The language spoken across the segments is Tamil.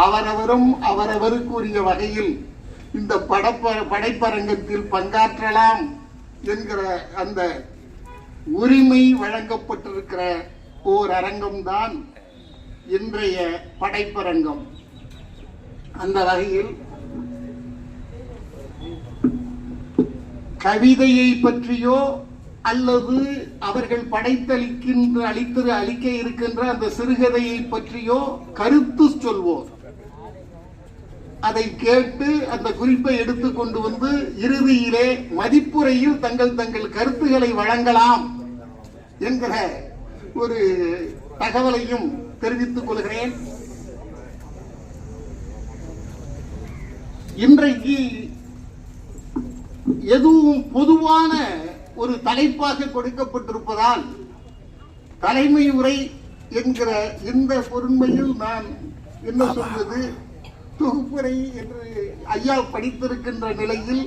அவரவரும் அவரவருக்குரிய வகையில் இந்த படைப்பரங்கத்தில் பங்காற்றலாம் என்கிற அந்த உரிமை வழங்கப்பட்டிருக்கிற ஓர் அரங்கம்தான் இன்றைய படைப்பரங்கம். அந்த வகையில் கவிதையை பற்றியோ அல்லது அவர்கள் அளிக்க இருக்கின்ற அந்த சிறுகதையை பற்றியோ கருத்து சொல்வோர் அதை கேட்டு அந்த குறிப்பை எடுத்துக் கொண்டு வந்து இறுதியிலே மதிப்புரையில் தங்கள் கருத்துக்களை வழங்கலாம் என்கிற ஒரு தகவலையும் தெரிவித்துக் கொள்கிறேன். இன்றைக்கு எதுவும் பொதுவான ஒரு தலைப்பாக கொடுக்கப்பட்டிருப்பதால் தலைமை உரை என்கிற இந்த பொருண்மையில் நான் என்ன சொல்வது, தொகுப்புரை என்று ஐயா படித்திருக்கின்ற நிலையில்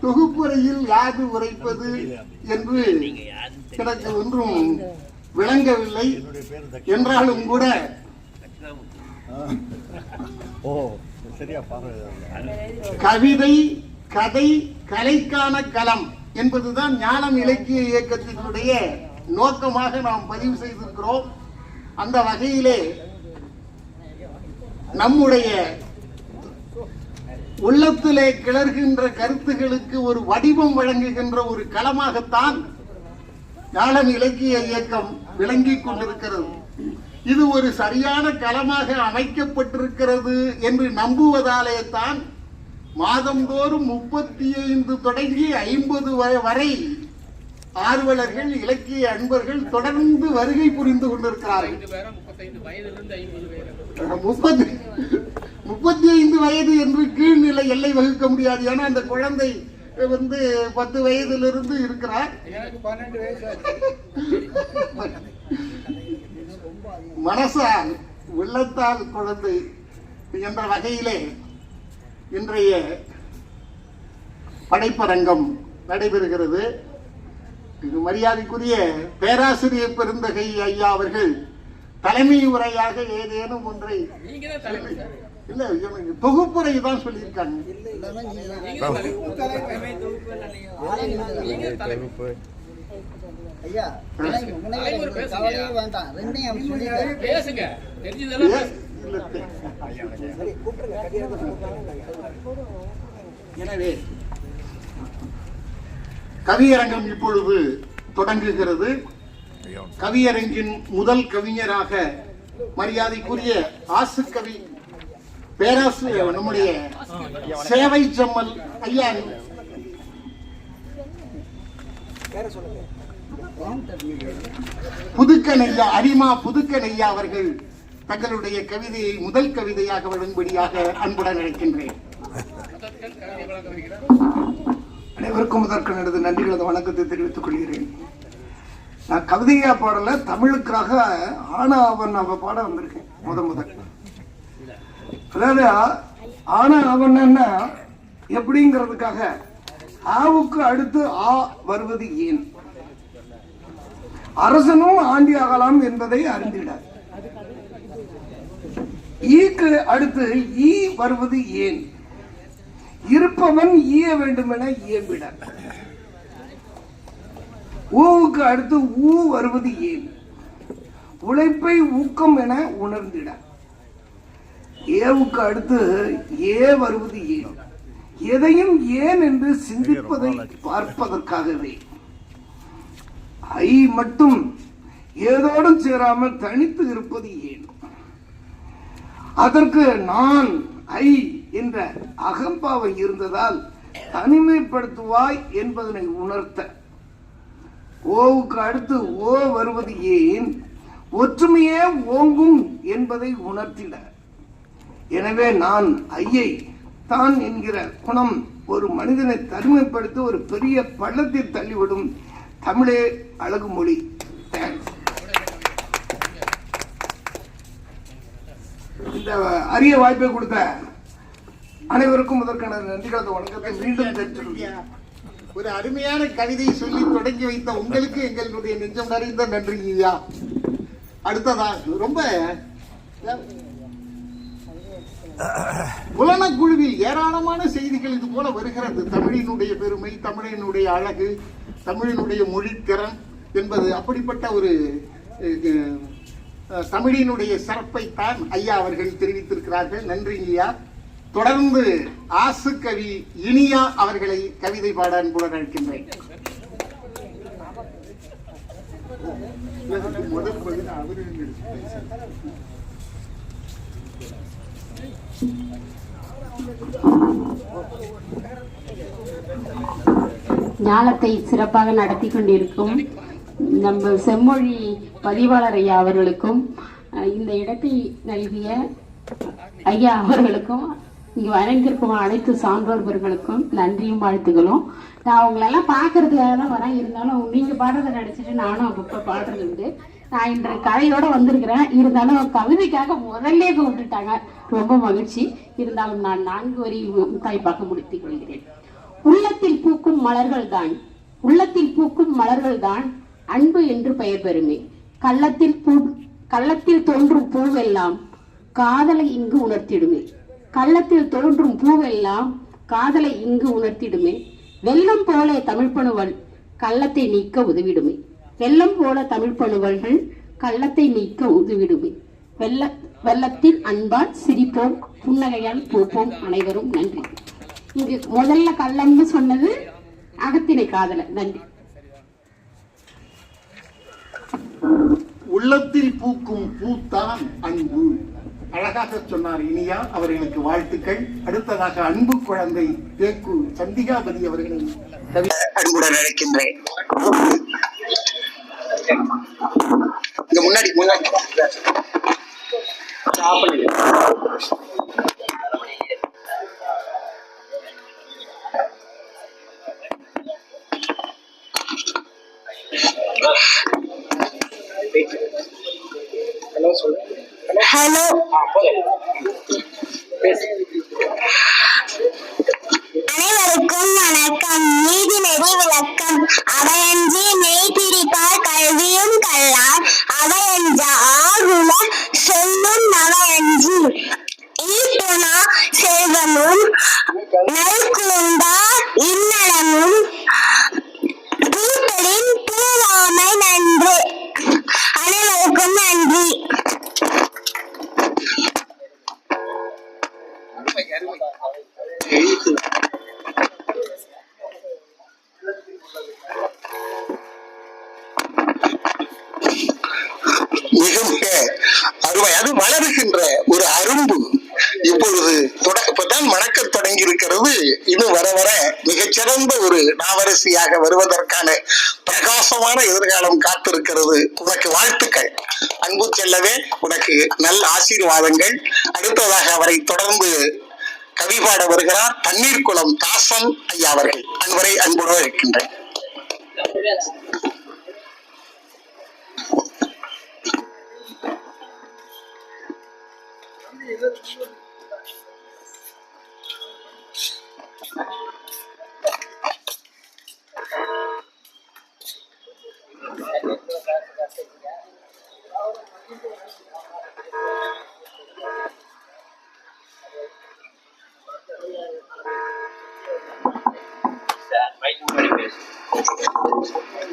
தொகுப்புரையில் யாது உரைப்பது என்று எனக்கு ஒன்றும் விளங்கவில்லை. என்றாலும் கூட கவிதை, கதை, கலைக்கான களம் என்பதுதான் ஞானம் இலக்கிய இயக்கத்தினுடைய நோக்கமாக நாம் பதிவு செய்திருக்கிறோம். அந்த வகையிலே நம்முடைய உள்ளத்திலே கிளர்கின்ற கருத்துகளுக்கு ஒரு வடிவம் வழங்குகின்ற ஒரு களமாகத்தான் ஞானம் இலக்கிய இயக்கம் விளங்கிக் கொண்டிருக்கிறது. இது ஒரு சரியான களமாக அமைக்கப்பட்டிருக்கிறது என்று நம்புவதாலே தான் மாதந்தோறும் 35 தொடங்கி 50 வரை ஆர்வலர்கள், இலக்கிய அன்பர்கள் தொடர்ந்து வருகை புரிந்து கொண்டிருக்கிறார்கள். 35 வயது என்று கீழ்நிலை எல்லை வகுக்க முடியாது. ஏன்னா அந்த குழந்தை 10 வயதிலிருந்து இருக்கிறார். மனசால் உள்ளத்தால் குழந்தை என்ற வகையிலே இன்றைய படைப்பரங்கம் நடைபெறுகிறது. மரியாதைக்குரிய பேராசிரியர் பெருந்தகை ஐயா அவர்கள் தலைமை உரையாக ஏதேனும் ஒன்றை, இல்ல தொகுப்புரை தான் சொல்லியிருக்காங்க. எனவே கவியரங்கம் இப்பொழுது தொடங்குகிறது. கவியரங்கின் முதல் கவிஞராக மரியாதைக்குரிய ஆசுக்கவி பேராசிரியர் நம்முடைய சேவை செம்மல் ஐயா புதுக்கனையா, அரிமா புதுக்கனையா அவர்கள் தங்களுடைய கவிதையை முதல் கவிதையாக வழங்கும்படியாக அன்புடன் அழைக்கின்றேன். அனைவருக்கும் முதற்க எனது நன்றிகளது வணக்கத்தை தெரிவித்துக் கொள்கிறேன். நான் கவிதையா பாடல, தமிழுக்காக ஆனா அவன் பாட வந்திருக்கேன். முதல் அதாவது ஆனா அவன்னா எப்படிங்கிறதுக்காக ஆவுக்கு அடுத்து ஆ வருவது ஏன், அரசனும் ஆண்டி ஆகலாம் என்பதை அறிந்திட, ஈக்கு அடுத்து ஈ வருவது ஏன், இருப்பவன் ஈய வேண்டும் என இயம்பிட, ஊவுக்கு அடுத்து ஊ வருவது ஏன், உழைப்பை ஊக்கம் என உணர்ந்திட, ஏவுக்கு அடுத்து ஏ வருவது ஏன், எதையும் ஏன் என்று சிந்திப்பதை பார்ப்பதற்காகவே, ஐ மட்டும் ஏதோடும் சேராமல் தனித்து இருப்பது ஏன், அதற்கு நான் ஐ என்ற அகம்பாவை இருந்ததால் தனிமைப்படுத்துவாய் என்பதனை உணர்த்த, ஓவுக்கு அடுத்து ஓ வருவது ஏன், ஒற்றுமையே ஓங்கும் என்பதை உணர்த்திட. எனவே நான் ஐயை தான் என்கிற குணம் ஒரு மனிதனை தனிமைப்படுத்த ஒரு பெரிய பள்ளத்தில் தள்ளிவிடும். தமிழே அழகு மொழி. இந்த அரிய வாய்ப்பை கொடுத்த அனைவருக்கும் முதற்கான நன்றிகளது வணக்கத்தை மீண்டும் தெரிவித்துள்ளேன். ஒரு அருமையான கவிதை சொல்லி தொடங்கி வைத்த உங்களுக்கு எங்களுடைய நெஞ்சம் நிறைந்த நன்றி ஐயா. அடுத்ததா ரொம்ப புலனக்குழுவில் ஏராளமான செய்திகள் இது போல வருகிறது. தமிழினுடைய பெருமை, தமிழினுடைய அழகு, தமிழினுடைய மொழித்திறன் என்பது அப்படிப்பட்ட ஒரு தமிழினுடைய சிறப்பைத்தான் ஐயா அவர்கள் தெரிவித்திருக்கிறார்கள். நன்றி ஐயா. தொடர்ந்து ஆசுகவி இனியா அவர்களை கவிதை பாட அன்புடன் அழைக்கின்றேன். ஞானத்தை சிறப்பாக நடத்தி கொண்டிருக்கும் நம்ம செம்மொழி பதிவாளர் ஐயா அவர்களுக்கும் இந்த இடத்தை நல்கிய ஐயா அவர்களுக்கும் இங்க வரைந்திருக்கும் அனைத்து சான்றோர்களுக்கும் நன்றியும் வாழ்த்துகளும். நான் உங்களெல்லாம் பார்க்கறதுக்காக தான் வரேன். இருந்தாலும் நீங்க பாடுறதை நடிச்சிட்டு நானும் அப்பப்போ பாடுறது உண்டு. நான் இன்று கதையோட வந்திருக்கிறேன். இருந்தாலும் கவிதைக்காக முதல்ல கூப்பிட்டுட்டாங்க. ரொம்ப மகிழ்ச்சி. இருந்தாலும் நான் 4 வரி தாய்ப்பாக முடித்துக் கொள்கிறேன். உள்ளத்தில் பூக்கும் மலர்கள் தான், உள்ளத்தில் பூக்கும் மலர்கள் தான் அன்பு என்று பெயர் பெறுமே. கள்ளத்தில் தோன்றும் பூவெல்லாம் காதலை இங்கு உணர்த்திடுமே. கள்ளத்தில் தோன்றும் பூவெல்லாம் காதலை இங்கு உணர்த்திடுமே. வெள்ளம் போல தமிழ் பணுவல் கள்ளத்தை நீக்க உதவிடுமே. வெள்ளம் போல தமிழ் பணுவல்கள் கள்ளத்தை நீக்க உதவிடுமே. வெள்ளத்தின் அன்பால் சிரிப்போம், புன்னகையால் பூப்போம் அனைவரும். நன்றி. இங்கு முதல்ல கள்ளம்னு சொன்னது அகத்தினை காதல. நன்றி. உள்ளத்தில் பூக்கும் பூத்தான் அன்பு. அழகாக சொன்னார் இனியா. அவர்களுக்கு வாழ்த்துக்கள். அடுத்ததாக அன்பு குழந்தை தேக்கு சந்திகாபதி அவர்களை அன்புடன் அழைக்கின்றேன். முன்னாடி ஹலோ, அனைவருக்கும் வணக்கம். நீதிநெறி விளக்கம். அவையன்றி மெய்பிரிப்பார் கல்வியும் கல்லார், அவையன்ற ஆகுல சொல்லும் நவையன்றி ஈட்டுணா செல்வமும் நல்குண்டா இன்னலமும் பூத்தலின் பூவாமை நன்று. அனைவருக்கும் நன்றி. மிக அருமை. அது வளருகின்ற ஒரு அரும்பு இப்பொழுது இப்பதான் மணக்க தொடங்கி இருக்கிறது. இது வர வர மிகச்சிறந்த ஒரு நாவரசியாக வருவதற்கான பிரகாசமான எதிர்காலம் காத்திருக்கிறது. உனக்கு வாழ்த்துக்கள் அன்பு செல்லவே. உனக்கு நல்ல ஆசீர்வாதங்கள். அடுத்ததாக அவரை தொடர்ந்து கவி பாட வருகிறார் தண்ணீர்குளம் தாசன் ஐயா அவர்கள். அன்பரை அன்புடன் இருக்கின்றேன்.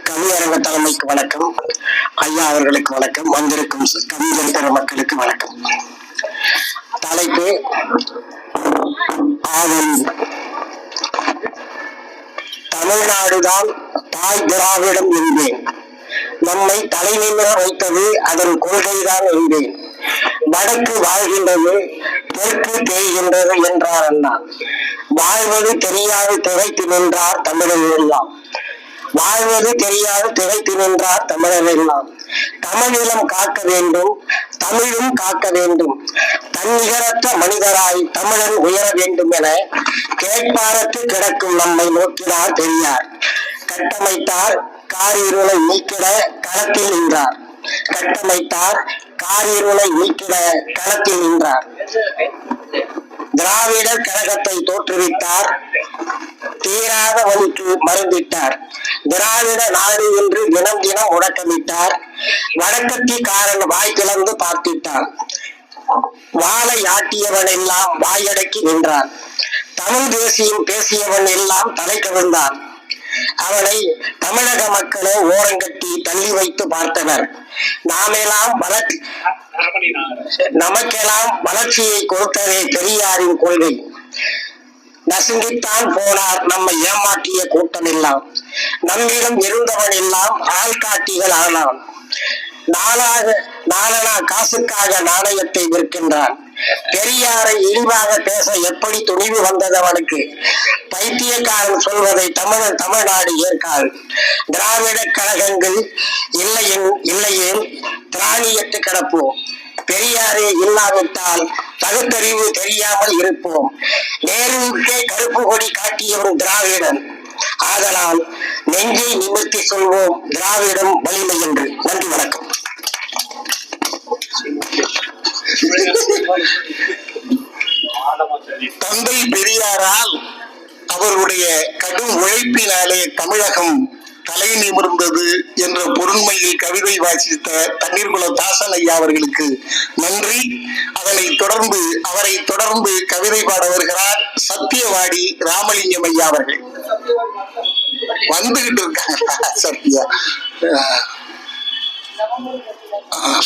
கவியரங்க தலைமைக்கு வணக்கம். ஐயா அவர்களுக்கு வணக்கம். வந்திருக்கும் கவிஞர் பெருமக்களுக்கு வணக்கம். தலைப்பு ஆவணி. தமிழ்நாடுதான் தாய் திராவிடம் என்பேன். நம்மை தலைநிமிர வைத்தது அதன் கொள்கைதான் என்பேன். வடக்கு வாழ்கின்றது, தெற்கு தேய்கின்றது என்றார் அண்ணா. வாழ்வது தெரியாது திகைத்து நின்றார் தமிழர் எல்லாம். வாழ்வது தெரியாது திகைத்து நின்றார் தமிழர் எல்லாம். தமிழிலம் காக்க வேண்டும், தமிழும் காக்க வேண்டும். தன்னிகரற்ற மனிதராய் தமிழன் உயர வேண்டும் என கேட்பாரத்து கிடக்கும் நம்மை நோக்கினார் பெரியார். கட்டமைத்தார் காரிருளை நீக்கிட களத்தில் நின்றார். கட்டமைத்தார் காரிருளை நீக்கிட களத்தில் நின்றார். திராவிடர் கழகத்தை தோற்றுவித்தார். தீராத வழிக்கு மருந்திட்டார். திராவிட நாடு என்று தினம் தினம் முழக்கமிட்டார். வடக்கத்திக்காரன் வாய் கிளந்து பார்த்திட்டார். வாளை ஆட்டியவன் எல்லாம் வாயடக்கி நின்றான். தமிழ் தேசியம் பேசியவன் எல்லாம் தலை கவிழ்ந்தான். அவனை தமிழக மக்களே ஓரங்கட்டி தள்ளி வைத்து பார்த்தனர். நமக்கெல்லாம் வளர்ச்சியை கொடுத்ததே பெரியாரின் கொள்கை. நசுங்கித்தான் போனார் நம்மை ஏமாற்றிய கூட்டம் எல்லாம். நம்மிடம் இருந்தவன் எல்லாம் ஆள்காட்டிகள் ஆனான். நாளனா காசுக்காக நாணயத்தை விற்கின்றான். பெரியாரை இழிவாக பேச எப்படி துணிவு வந்தது அவனுக்கு? பைத்தியக்காரன் சொல்வதை தமிழ்நாடு ஏற்காது. திராவிட கழகங்கள் இல்லையே திராணியத்து கிடப்போம். பெரியாரே இல்லாவிட்டால் பகுத்தறிவு தெரியாமல் இருப்போம். நேருவுக்கே கருப்பு கொடி காட்டியவன் திராவிடன். ஆதலால் நெஞ்சை நிமிர்த்தி சொல்வோம் திராவிடம் வலிமை என்று. நன்றி, வணக்கம். தந்தை பெரியாரால் அவருடைய கடும் உழைப்பினாலே தமிழகம் தலை நிமிர்ந்தது என்ற பொருண்மையில் கவிதை வாசித்த தண்ணீர்குல தாசன் ஐயா அவர்களுக்கு நன்றி. அவரை தொடர்ந்து கவிதை பாட வருகிறார் சத்தியவாடி ராமலிங்கம் ஐயா அவர்கள். வந்துகிட்டு இருக்காங்க. சத்யா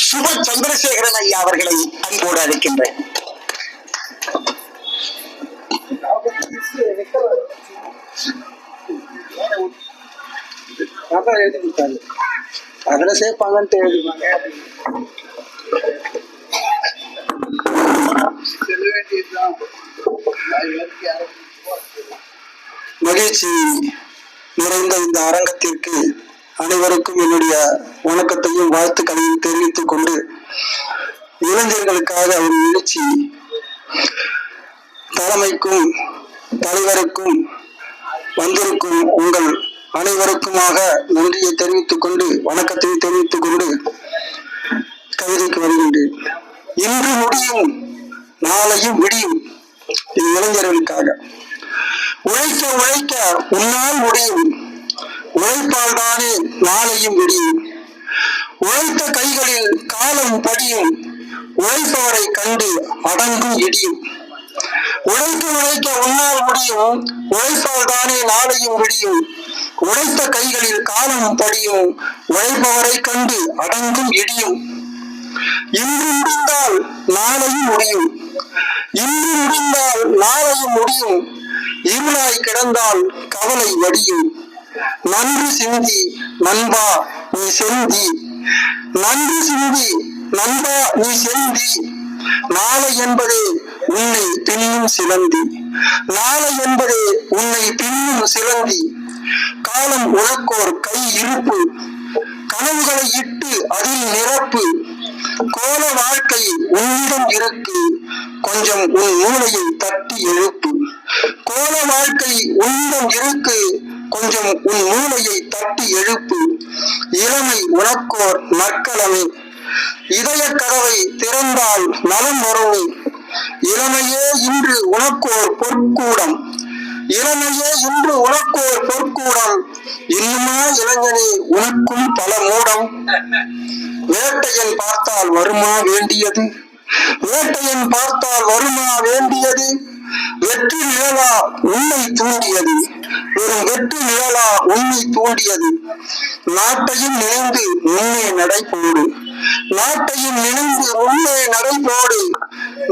சுப சந்திரசேகரன் ஐயா அவர்களை அன்போடு அழைக்கின்றேன். எழுதி கொடுத்தாரு, அதுல சேர்ப்பாங்கன்ட்டு எழுதிப்பாங்க. மகிழ்ச்சி நிறைந்த இந்த அரங்கத்திற்கு அனைவருக்கும் என்னுடைய வணக்கத்தையும் வாழ்த்துக்களையும் தெரிவித்துக் கொண்டு, இளைஞர்களுக்காக ஒரு எழுச்சி தலைமைக்கும் தலைவருக்கும் வந்திருக்கும் உங்கள் அனைவருக்குமாக நன்றியை தெரிவித்துக் கொண்டு, வணக்கத்தை தெரிவித்துக் கொண்டு கவிதைக்கு வருகின்றேன். இன்று முடியும், நாளையும் விடியும். இது இளைஞர்களுக்காக. உழைக்க உழைக்க உன்னால் முடியும், உழைப்பால் தானே நாளையும் விடியும். உழைத்த கைகளில் காலம் படியும், உழைப்பவரை கண்டு அடங்கும் இடியும். உழைக்க உழைக்க உன்னால் முடியும், உழைப்பால் தானே நாளையும் விடியும். உழைத்த கைகளில் காலம் படியும், உழைப்பவரை கண்டு அடங்கும் இடியும். இன்று முடிந்தால் நாளையும் முடியும், இன்று முடிந்தால் நாளையும் முடியும். இருளாய் கிடந்தால் கவலை வடியும். நன்று சிந்தி நண்பா நீ செந்தி, நன்று சிந்தி நண்பா நீ செந்தி. நாளை என்பதே உன்னை பின்னும் சிலந்தி, நாளை என்பதே உன்னை பின்னும் சிலந்தி. காலம் உழக்கோர் கை இருப்பு, கனவுகளை இட்டு அதில் நிரப்பு. கோல வாழ்க்கை உன்னிடம் இருக்கு, கொஞ்சம் உன் மூளையை தட்டி எழுப்பு. கோல வாழ்க்கை உன்னிடம் இருக்கு, கொஞ்சம் உன் மூளையை தட்டி எழுப்பு. இளமை உனக்கோர் நற்களமே, இதய கதவை திறந்தால் நலம் வருமே. இளமையே இன்று உனக்கோர் பொற்கூடம், இளமையே இன்று உனக்கோர் பொற்கூடம். இன்னுமா இளைஞனே உனக்கும் பல மூடம். வேட்டையன் பார்த்தால் வருமா வேண்டியது, வேட்டையன் பார்த்தால் வருமா வேண்டியது. வெற்றி நிழலா உன்னை தூண்டியது, வெறும் வெற்றி நிழலா உன்னை தூண்டியது. நாட்டையும் நினைந்து முன்னே நடைபோடு, நாட்டையும் நினைந்து முன்னே நடைபோடு.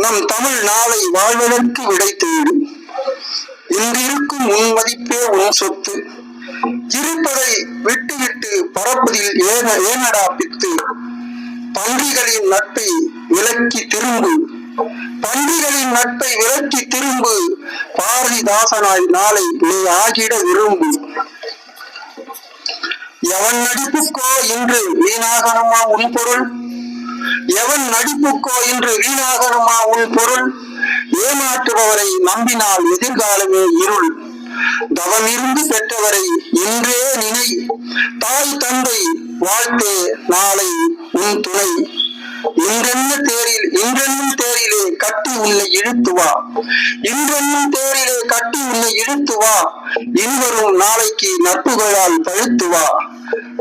நம் தமிழ் நாளை வாழ்வதற்கு விடை தேடு. இன்றிருக்கும் உன் மதிப்பே உன் சொத்து, இருப்பதை விட்டுவிட்டு பரப்பதில் ஏனடா பித்து. பன்றிகளின் நட்பை விலக்கி திரும்பு, பன்றிகளின் நட்பை விலக்கி திரும்பு. பாரதிதாசனாய் நாளை நீ ஆகிட விரும்பு. எவன் நடிப்புக்கோ இன்று வீணாகணுமா உன் பொருள், எவன் நடிப்புக்கோ இன்று வீணாகணுமா உன் பொருள். ஏமாற்றுபவரை நம்பினால் எதிர்காலமே இருள். தவமிருந்து பெற்றவரை இன்றே நினை, தாய் தந்தை வாழ்த்தே நாளை உன் துணை. இன்றென்னும் தேரிலே கட்டி உன்னை இழுத்து வா. இன்றென்னும் தேரிலே கட்டி உன்னை இழுத்து வா. இன்வரும் நாளைக்கு நட்புகளால் பழுத்து வா.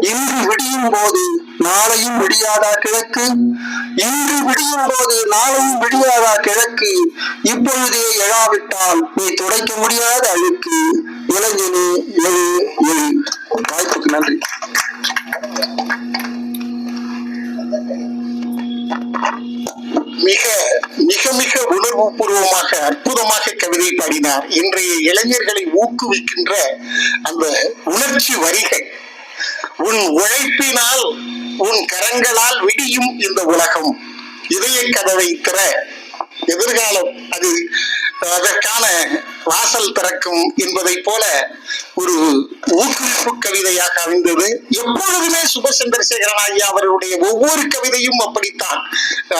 இன்று விடியும் போது நாளையும் விடியாதா கிழக்கு. இன்று விடியும் போது நாளையும் விடியாதா கிழக்கு. இப்பொழுதே எழாவிட்டால் நீ துடைக்க முடியாத அழுக்கு. இளைஞனே எழு எழு. வாய்ப்புக்கு நன்றி. மிக மிக மிக உணர்வு பூர்வமாக அற்புதமாக கவிதை பாடினார். இன்றைய இளைஞர்களை ஊக்குவிக்கின்ற அந்த உணர்ச்சி வரிகள். உன் உழைப்பினால் உன் கரங்களால் விடியும் இந்த உலகம். இதய கதவை திற. எதிர்காலம் அது அதற்கான வாசல் திறக்கும் என்பதை போல ஒரு ஊக்குவிப்பு கவிதையாக அமைந்தது. எப்பொழுதுமே சுப சந்திரசேகரன் ஐயா அவர்களுடைய ஒவ்வொரு கவிதையும் அப்படித்தான்.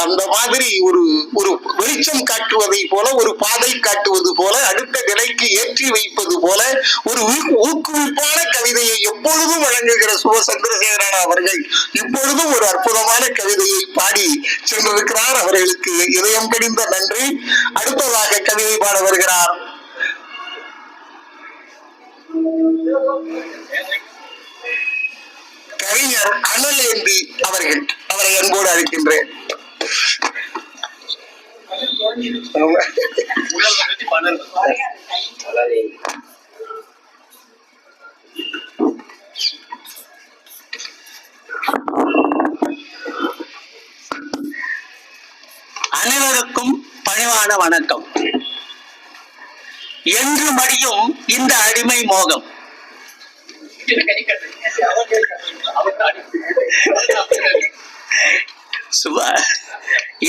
அந்த மாதிரி ஒரு ஒரு வெளிச்சம் காட்டுவதை போல, ஒரு பாதை காட்டுவது போல, அடுத்த நிலைக்கு ஏற்றி வைப்பது போல ஒரு ஊக்குவிப்பான கவிதையை எப்பொழுதும் வழங்குகிற சுப சந்திரசேகரன் அவர்கள் இப்பொழுதும் ஒரு அற்புதமான கவிதையை பாடி சென்றிருக்கிறார். அவர்களுக்கு இதயம் கடிந்த நன்றி. அடுத்ததாக கவிதை பாட வருகிறார் கவிஞர் அனலேந்தி அவர்கள். அவரை அன்போடு அழைக்கின்றேன். அனைவருக்கும் பணிவான வணக்கம். என்று மடியும் இந்த அடிமை மோகம்.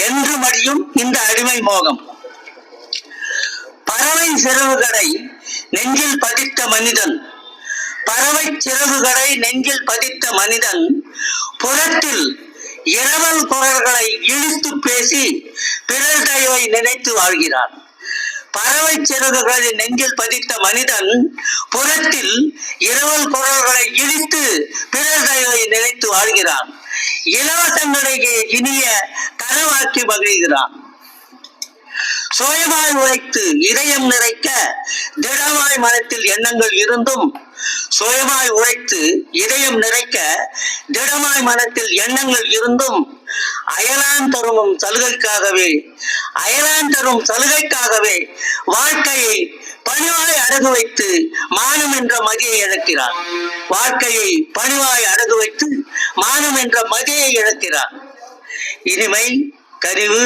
என்று மடியும் இந்த அடிமை மோகம். பறவை சிறகுகளை நெஞ்சில் பதித்த மனிதன். பறவை சிறகுகளை நெஞ்சில் பதித்த மனிதன் புறத்தில் இரவல் குரல்களை இழுத்து பேசி பிறர் தயவை நினைத்து வாழ்கிறான். பறவை சிறகுகளை நெஞ்சில் பதித்த மனிதன் புறத்தில் இரவல் குரல்களை இழுத்து பிறர் தயவை நினைத்து வாழ்கிறான். இலவசங்களிடையே இனிய கனவாக்கி மகிழ்கிறான். சுயமாய் உழைத்து இதயம் நிறைக்க திடமாய் மனத்தில் எண்ணங்கள் இருந்தும், சுயமாய் உழைத்து இதயம் நிறைக்க திடமாய் மனத்தில் எண்ணங்கள் இருந்தும், அயலான் தரும் சலுகைக்காகவே வாழ்க்கையை பணிவாய் அடகு வைத்து மானம் என்ற மதியை இழக்கிறார். வாழ்க்கையை பணிவாய் அடகு வைத்து மானம் என்ற மதியை இழக்கிறார். இனிமை, கனிவு,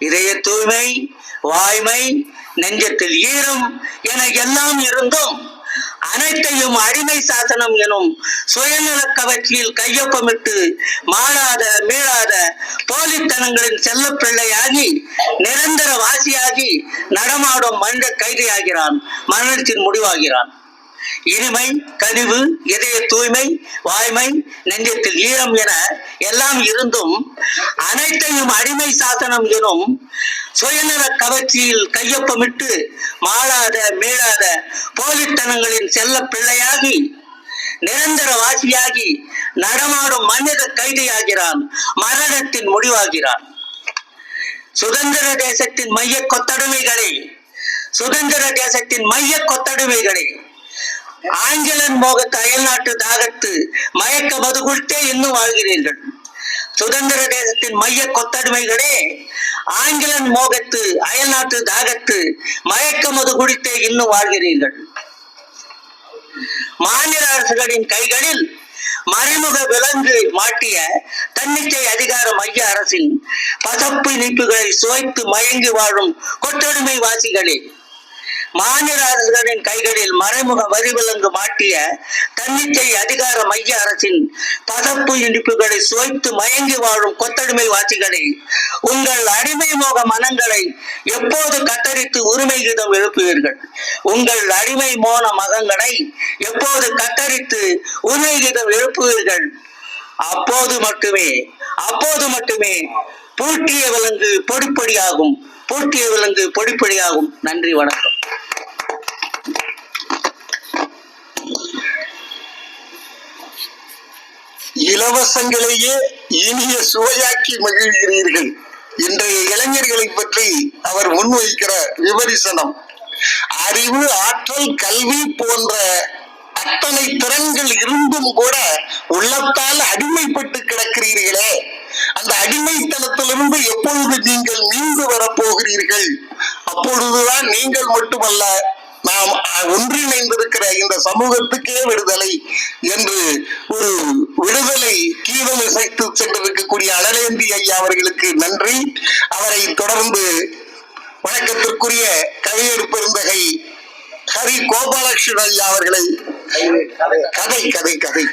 இதய தூய்மை, வாய்மை, நெஞ்சத்தில் ஈரம் என எல்லாம் இருந்தும் அனைத்தையும் அடிமை சாசனம் எனும் சுயநல கவர்ச்சியில் கையொப்பமிட்டு மாறாத மீளாத போலித்தனங்களின் செல்ல பிள்ளையாகி நிரந்தர வாசியாகி நடமாடும் மனித கைதியாகிறான். மரணத்தின் முடிவாகிறான். இனிமை, கனிவு, இதய தூய்மை, வாய்மை, நெஞ்சத்தில் ஈரம் என எல்லாம் இருந்தும் அனைத்தையும் அடிமை சாசனம் எனும் சுயநல கவர்ச்சியில் கையொப்பமிட்டு மாளாத மீளாத போலித்தனங்களின் செல்ல பிள்ளையாகி நிரந்தர வாசியாகி நடமாடும் மனித கைதியாகிறான். மரணத்தின் முடிவாகிறான். சுதந்திர தேசத்தின் மைய கொத்தடிமைகளே, ஆங்கிலன் மோகத்து அயல்நாட்டு தாகத்து மயக்க மது குடித்தே இன்னும் வாழ்கிறீர்கள். சுதந்திர தேசத்தின் மைய கொத்தடிமைகளே, ஆங்கிலன் மோகத்து அயல்நாட்டு தாகத்து மயக்க மது குடித்தே இன்னும் வாழ்கிறீர்கள். மாநில அரசுகளின் கைகளில் மறைமுக விலங்கு மாட்டிய தன்னிச்சை அதிகார மைய அரசின் பசப்பு இனிப்புகளை சுவைத்து மயங்கி வாழும் கொத்தடிமை வாசிகளே, மாநில அரசுகளின் கைகளில் மறைமுக வரி விலங்கு மாட்டிய தன்னிச்சை அதிகார மைய அரசின் பசப்பு இனிப்புகளை சுவைத்து மயங்கி வாழும் கொத்தடிமை வாசிகளே, உங்கள் அடிமை மோக மனங்களை எப்போது கத்தரித்து உரிமை கீதம் எழுப்புவீர்கள்? உங்கள் அடிமை மோன மகங்களை எப்போது கத்தரித்து உரிமை கீதம் எழுப்புவீர்கள்? அப்போது மட்டுமே பூட்டிய விலங்கு பொடிப்பொடியாகும். நன்றி, வணக்கம். இலவசங்களையே இனிய சுவையாக்கி மகிழ்கிறீர்கள். இன்றைய இளைஞர்களை பற்றி அவர் முன்வைக்கிற விமர்சனம், அறிவு, ஆற்றல், கல்வி போன்ற அத்தனை திறன்கள் இருந்தும் கூட உள்ளத்தால் அடிமைப்பட்டு கிடக்கிறீர்களே, அந்த அடிமைத்தனத்திலிருந்து எப்பொழுது நீங்கள் மீண்டு வரப்போகிறீர்கள்? அப்பொழுதுதான் நீங்கள் மட்டுமல்ல, நாம் ஒன்றிணைந்திருக்கிற இந்த சமூகத்துக்கே விடுதலை என்று ஒரு விடுதலை கீதம் இசைத்து சென்றிருக்கக்கூடிய அனலேந்தி ஐயா அவர்களுக்கு நன்றி. அவரை தொடர்ந்து வணக்கத்திற்குரிய கவிஞர் பெருந்தகை ஹரி கோபாலகிருஷ்ணன் ஐயா அவர்களை கதை கதை கதை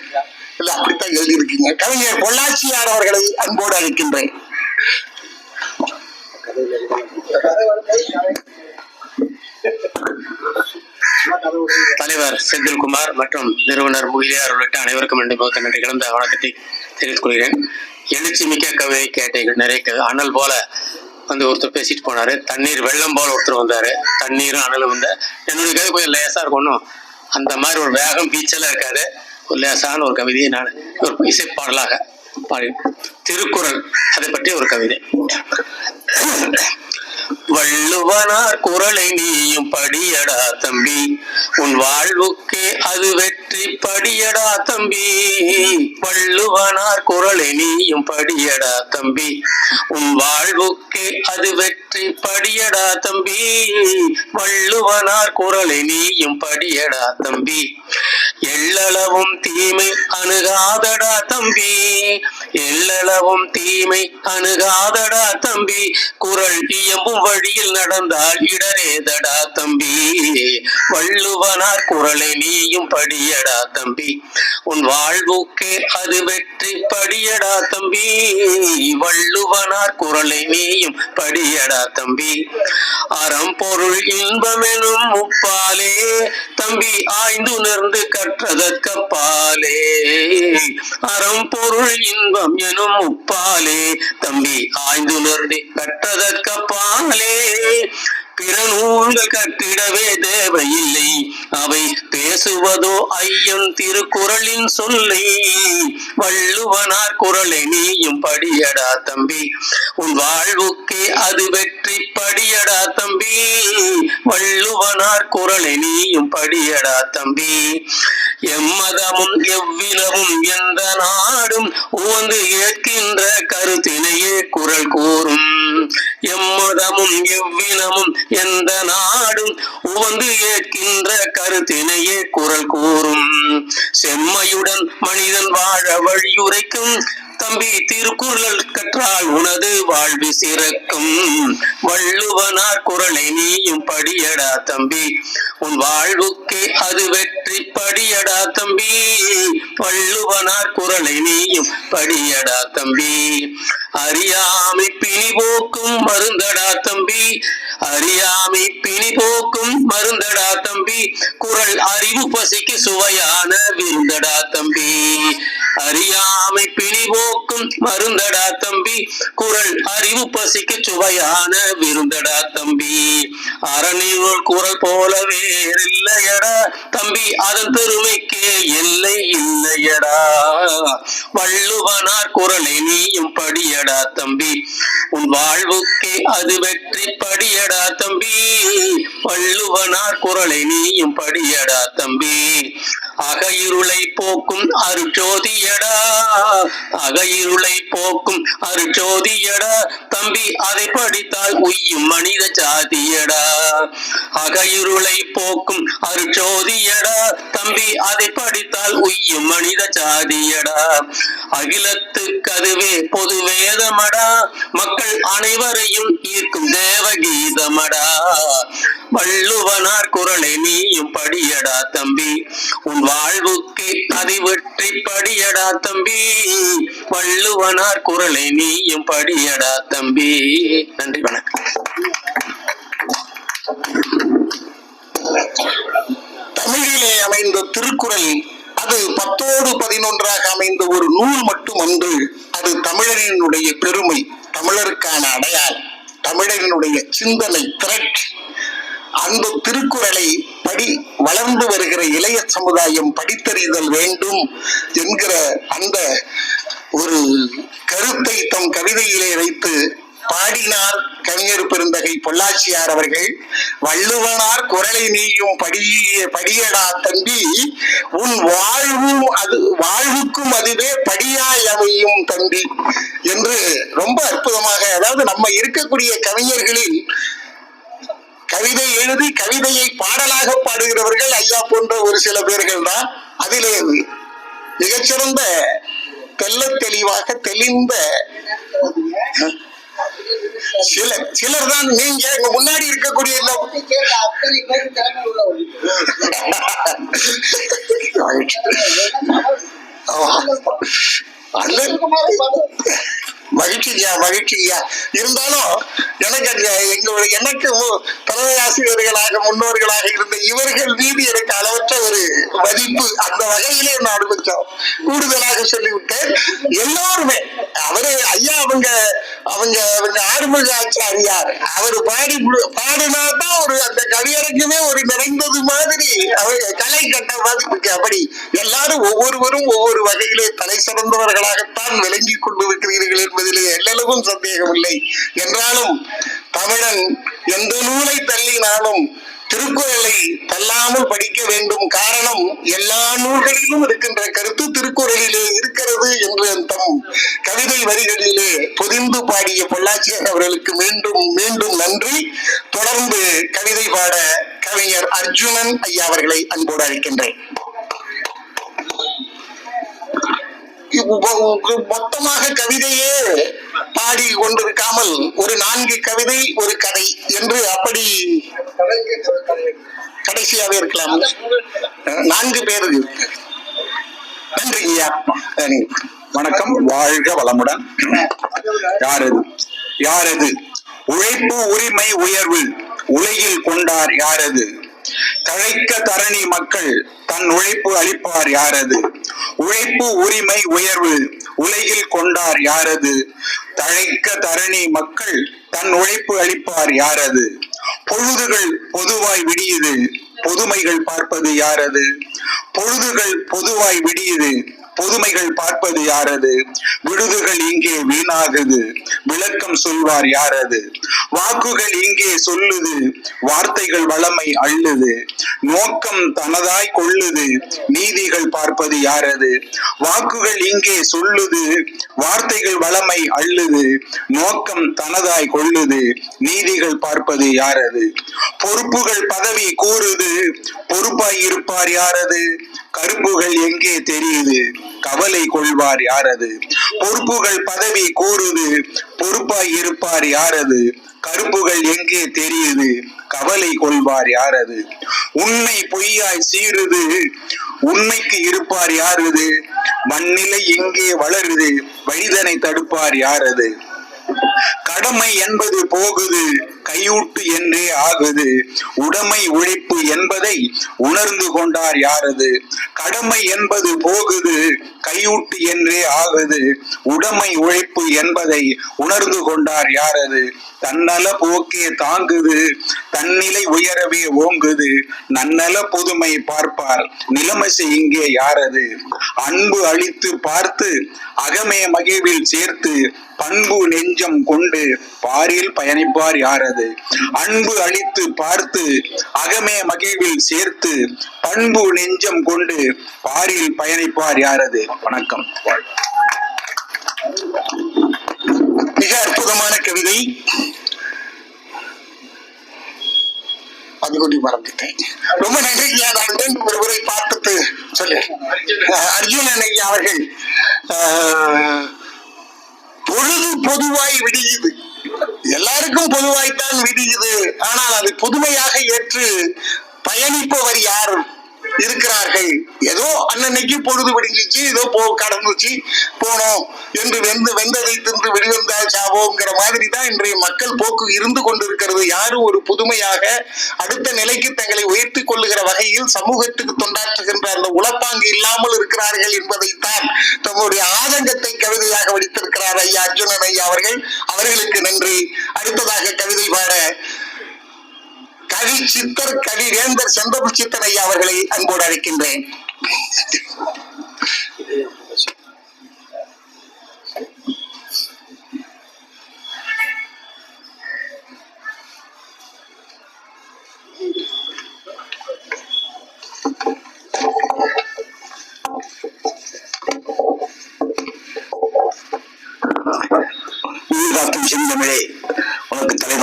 இல்ல அப்படித்தான் எழுதியிருக்கீங்க, கவிஞர் பொள்ளாச்சியார் அவர்களை அன்போடு அழைக்கின்றேன். தலைவர் செந்தில்குமார் மற்றும் நிறுவனர் முகிலியார் உள்ளிட்ட அனைவருக்கும் நன்றி கலந்த வணக்கத்தை தெரிவித்துக் கொள்கிறேன். எழுச்சி மிக்க கவிதை கேட்டீர்கள், நிறைய அனல் போல வந்து ஒருத்தர் பேசிட்டு போனாரு, தண்ணீர் வெள்ளம் போல ஒருத்தர் வந்தாரு, தண்ணீரும் அனலும் வந்த என்னுடைய கதை கொஞ்சம் லேசா இருக்கணும், அந்த மாதிரி ஒரு வேகம் பீச்செல்லாம் இருக்காது, ஒரு லேசான ஒரு கவிதையை நான் ஒரு இசைப்பாடலாக பாடி, திருக்குறள் அதை பற்றி ஒரு கவிதை. வள்ளுவனார் குறளை நீயும் படியடா தம்பி, உன் வாழ்வுக்கே அது வெற்றி படியடா தம்பி. வள்ளுவனார் குறளை நீயும் படியடா தம்பி, உன் வாழ்வுக்கே அது வெற்றி படியடா தம்பி. வள்ளுவனார் குறளை நீயும் படியடா தம்பி, எள்ளளவும் தீமை அணுகாதடா தம்பி, எள்ளளவும் தீமை அணுகாதடா தம்பி. குறள் இயம்பும் வழியில் நடந்தால் இடரேதடா தம்பி. வள்ளுவனார் குறளை நீயும் படியடா தம்பி, உன் வாழ்வுக்கே அது வெற்றி படியடா தம்பி. வள்ளுவனார் குறளை நீயும் படியடா தம்பி. அறம் பொருள் இன்பமெனும் முப்பாலே தம்பி, ஆய்ந்துணர்ந்து கற்றதற்கப்பாலே. அறம் பொருள் இன்பம் எனும் முப்பாலே தம்பி, ஆய்ந்துணர்ந்து கற்றதற்கப்பாலே. பிற நூல்கள் கட்டிடவே தேவையில்லை, அவை பேசுவதோ ஐயன் திருக்குறளின் சொல்லை. வள்ளுவனார் குறளை நீயும் படியடா தம்பி, உன் வாழ்வுக்கே அது வெற்றி படியடா தம்பி. வள்ளுவனார் குறளை நீயும் படியடா தம்பி. எம்மதமும் எவ்வினமும் எந்த நாடும் உவந்து ஏற்கின்ற கருத்தினையே குறள் கூறும். எம்மதமும் எவ்வினமும் எந்த நாடும் உவந்து ஏற்கின்ற கருத்தினையே குறள் கூறும். செம்மையுடன் மனிதன் வாழ வழியுரைக்கும் தம்பி, திருக்குறள் கற்றால் உனது வாழ்வு சிறக்கும். வள்ளுவனார் குறளை நீயும் படியடா தம்பி, உன் வாழ்வுக்கே அது வெற்றி படியடா தம்பி. வள்ளுவனார் குறளை நீயும் படியடா தம்பி. அறியாமை பிணி போக்கும் மருந்தடா தம்பி, அறியாமை பிணி போக்கும் மருந்தடா தம்பி. குறள் அறிவு பசிக்கு சுவையான விருந்தடா தம்பி. அறியாமை பிணி போக்கும் மருந்தடா தம்பி, குறள் அறிவு பசிக்கு சுவையான விருந்தடா தம்பி. அறநீர் குறள் போல வேறில்லையடா தம்பி, அதன் பெருமைக்கே எல்லை இல்லையடா. வள்ளுவனார் குறளை நீயும் படியடா தம்பி, உன் வாழ்வுக்கே அது வெற்றி படியடா தம்பி. வள்ளுவனார் குறளை நீயும் படியடா தம்பி. அகையிருளை போக்கும் அருட்சோதியடா, அகையிருளை போக்கும் அருட்சோதியடா தம்பி, அதை படித்தால் உய்யும் மனித சாதியடா. அகையிருளை போக்கும் அருட்சோதியடா தம்பி, அதை படித்தால் உய்யும் மனித சாதியடா. அகிலத்துக்கு அதுவே பொது வேதமடா, மக்கள் அனைவரையும் ஈர்க்கும் தேவகீதமடா. வள்ளுவனார் குறளை நீயும் படியடா தம்பி, உன் வாழ்வுக்கு அதை வெற்றி படியடா தம்பி. வள்ளுவனார் குறளை நீயும் படியடா தம்பி. நன்றி, வணக்கம். தமிழிலே அமைந்த திருக்குறள் அது 10-11 அமைந்த ஒரு நூல் மட்டும் அன்று. அது தமிழரினுடைய பெருமை, தமிழருக்கான அடையாளம், தமிழரினுடைய சிந்தனை திரட்சி. அந்த திருக்குறளை வளர்ந்து வருகிற இளைய சமுதாயம் படித்தறிதல் வேண்டும் என்கிற அந்த ஒரு கருத்தை தம் கவிதையிலே வைத்து பாடினார் கவிஞர் பெருந்தகை பொள்ளாச்சியார் அவர்கள். வள்ளுவனார் குரலை நீயும் படியடா தம்பி, உன் வாழ்வுக்கும் அதுவே படியாய் அமையும் தம்பி என்று ரொம்ப அற்புதமாக, அதாவது நம்ம இருக்கக்கூடிய கவிஞர்களில் கவிதை எழுதி கவிதையை பாடலாக பாடுகிறவர்கள் ஐயா போன்ற ஒரு சில பேர்கள் தான். அதிலே மிகச்சிறந்த தெளிவாக தெளிந்த சிலர் தான். நீங்க முன்னாடி இருக்கக்கூடிய மகிழ்ச்சியா இருந்தாலும் எனக்கு தலைமை ஆசிரியர்களாக முன்னோர்களாக இருந்த இவர்கள் மீது எனக்கு அளவற்ற ஒரு மதிப்பு. அந்த வகையிலே நான் கொஞ்சம் கூடுதலாக சொல்லிவிட்டேன். எல்லோருமே ஐயா அவங்க ஆறுமுக ஆச்சாரியார் அவர் பாடினாதான் ஒரு அந்த கவியரங்குமே ஒரு நிறைந்தது மாதிரி கலை கட்ட மாதிரி இருக்கு. அப்படி எல்லாரும் ஒவ்வொருவரும் ஒவ்வொரு வகையிலே தலை சிறந்தவர்களாகத்தான் விளங்கி கொண்டிருக்கிறீர்கள் என்பதிலே எல்லளவும் சந்தேகமில்லை. என்றாலும் தமிழன் எந்த நூலை தள்ளினாலும் திருக்குறளை தள்ளாமல் படிக்க வேண்டும். காரணம், எல்லா நூல்களிலும் இருக்கின்ற கருத்து திருக்குறளிலே இருக்கிறது என்று தம் கவிதை வரிகளிலே பொதிந்து பாடிய பொள்ளாச்சியார் அவர்களுக்கு மீண்டும் மீண்டும் நன்றி. தொடர்ந்து கவிதை பாட கவிஞர் அர்ஜுனன் ஐயா அவர்களை அன்போடு அழைக்கின்றேன். மொத்தமாக கவிதையே பாடி கொண்டிருக்காமல் ஒரு 4 கவிதை ஒரு கதை என்று அப்படி கடைசியாவே இருக்கலாம். 4 பேர். நன்றி ஐயா. வணக்கம், வாழ்க வளமுடன். யாரது உழைப்பு உரிமை உயர்வு உலகில் கொண்டார் யாரது? தழைக்க தரணி மக்கள் தன் உழைப்பு அளிப்பார் யாரது? உழைப்பு உரிமை உயர்வு உலகில் கொண்டார் யாரது? தழைக்க தரணி மக்கள் தன் உழைப்பு அளிப்பார் யாரது? பொழுதுகள் பொதுவாய் விடியுது, பொதுமைகள் பார்ப்பது யாரது? பொழுதுகள் பொதுவாய் விடியுது, பொதுமைகள் பார்ப்பது யாரது? விடுதுகள் இங்கே வீணாகுது, விளக்கம் சொல்வார் யாரது? வாக்குகள் இங்கே சொல்லுது, வார்த்தைகள் வளமை அள்ளுது, நோக்கம் தனதாய் கொள்ளுது, நீதிகள் பார்ப்பது யாரது? வாக்குகள் இங்கே சொல்லுது, வார்த்தைகள் வளமை அள்ளுது, நோக்கம் தனதாய் கொள்ளுது, நீதிகள் பார்ப்பது யாரது? பொறுப்புகள் பதவி கூறுது, பொறுப்பாய் இருப்பார் யாரது? கருப்புகள் எங்கே தெரியுது, கவலை கொள்வார் யாரது? பொறுப்புகள் பதவி கூறுது, பொறுப்பாய் இருப்பார் யாரது? கருப்புகள் எங்கே தெரியுது, கவலை கொள்வார் யாரது? உண்மை பொய்யாய் சீருது, உண்மைக்கு இருப்பார் யாரது? மண்ணிலை எங்கே வளருது, வழிதனை தடுப்பார் யாரது? கடமை என்பது போகுது, கையூட்டு என்றே ஆகுது, உடைமை உழைப்பு என்பதை உணர்ந்து கொண்டார் யாரது? கடமை என்பது போகுது, கையூட்டு என்றே ஆகுது, உடைமை உழைப்பு என்பதை உணர்ந்து கொண்டார் யாரது? தன்னல போக்கே தாங்குது, தன்னிலை உயரவே ஓங்குது, நன்னல புதுமை பார்ப்பார் நிலைமசை இங்கே யாரது? அன்பு அளித்து பார்த்து அகமே மகிழ்வில் சேர்த்து பண்பு நெஞ்சம் கொண்டு பாரில் பயணிப்பார் யாரது? அன்பு அளித்து பார்த்து அகமே மகிழ்வில் சேர்த்து பண்பு நெஞ்சம் கொண்டு பாரில் பயணிப்பார் யாரது? வணக்கம். மிக அற்புதமான கவிதை. அதுகொண்டி மறந்துட்டேன். ரொம்ப நன்றி ஐயா. நான் ஒருவரை பார்த்துட்டு சொல்லு. அர்ஜுனன் ஐயா அவர்கள் பொழுது பொதுவாய் விடியுது, எல்லாருக்கும் பொதுவாய்த்தான் விடியுது. ஆனால் அது புதுமையாக ஏற்று பயணிப்பவர் யார் இருக்கிறார்கள்? ஏதோ அன்னன்னைக்கு பொழுது விடிஞ்சிச்சு, ஏதோ கடந்துச்சு போனோம் என்று வெந்ததை தின்று வெளிவந்தால் சாவோங்கிற மாதிரி தான் இன்றைய மக்கள் போக்கு இருந்து கொண்டிருக்கிறது. யாரும் ஒரு புதுமையாக அடுத்த நிலைக்கு தங்களை உயர்த்திக் கொள்ளுகிற வகையில் சமூகத்துக்கு தொண்டாற்றுகின்ற அந்த உளப்பாங்கு இல்லாமல் இருக்கிறார்கள் என்பதைத்தான் தம்முடைய ஆதங்கத்தை கவிதையாக வடித்திருக்கிறார் ஐயா அர்ஜுனன் ஐயா அவர்கள். அவர்களுக்கு நன்றி. அடுத்ததாக கவிதை பாட கவி சித்தர் கவி வேந்தர் செந்தமிழ் சித்தர் ஐயா அவர்களை அன்போடு அழைக்கின்றேன்.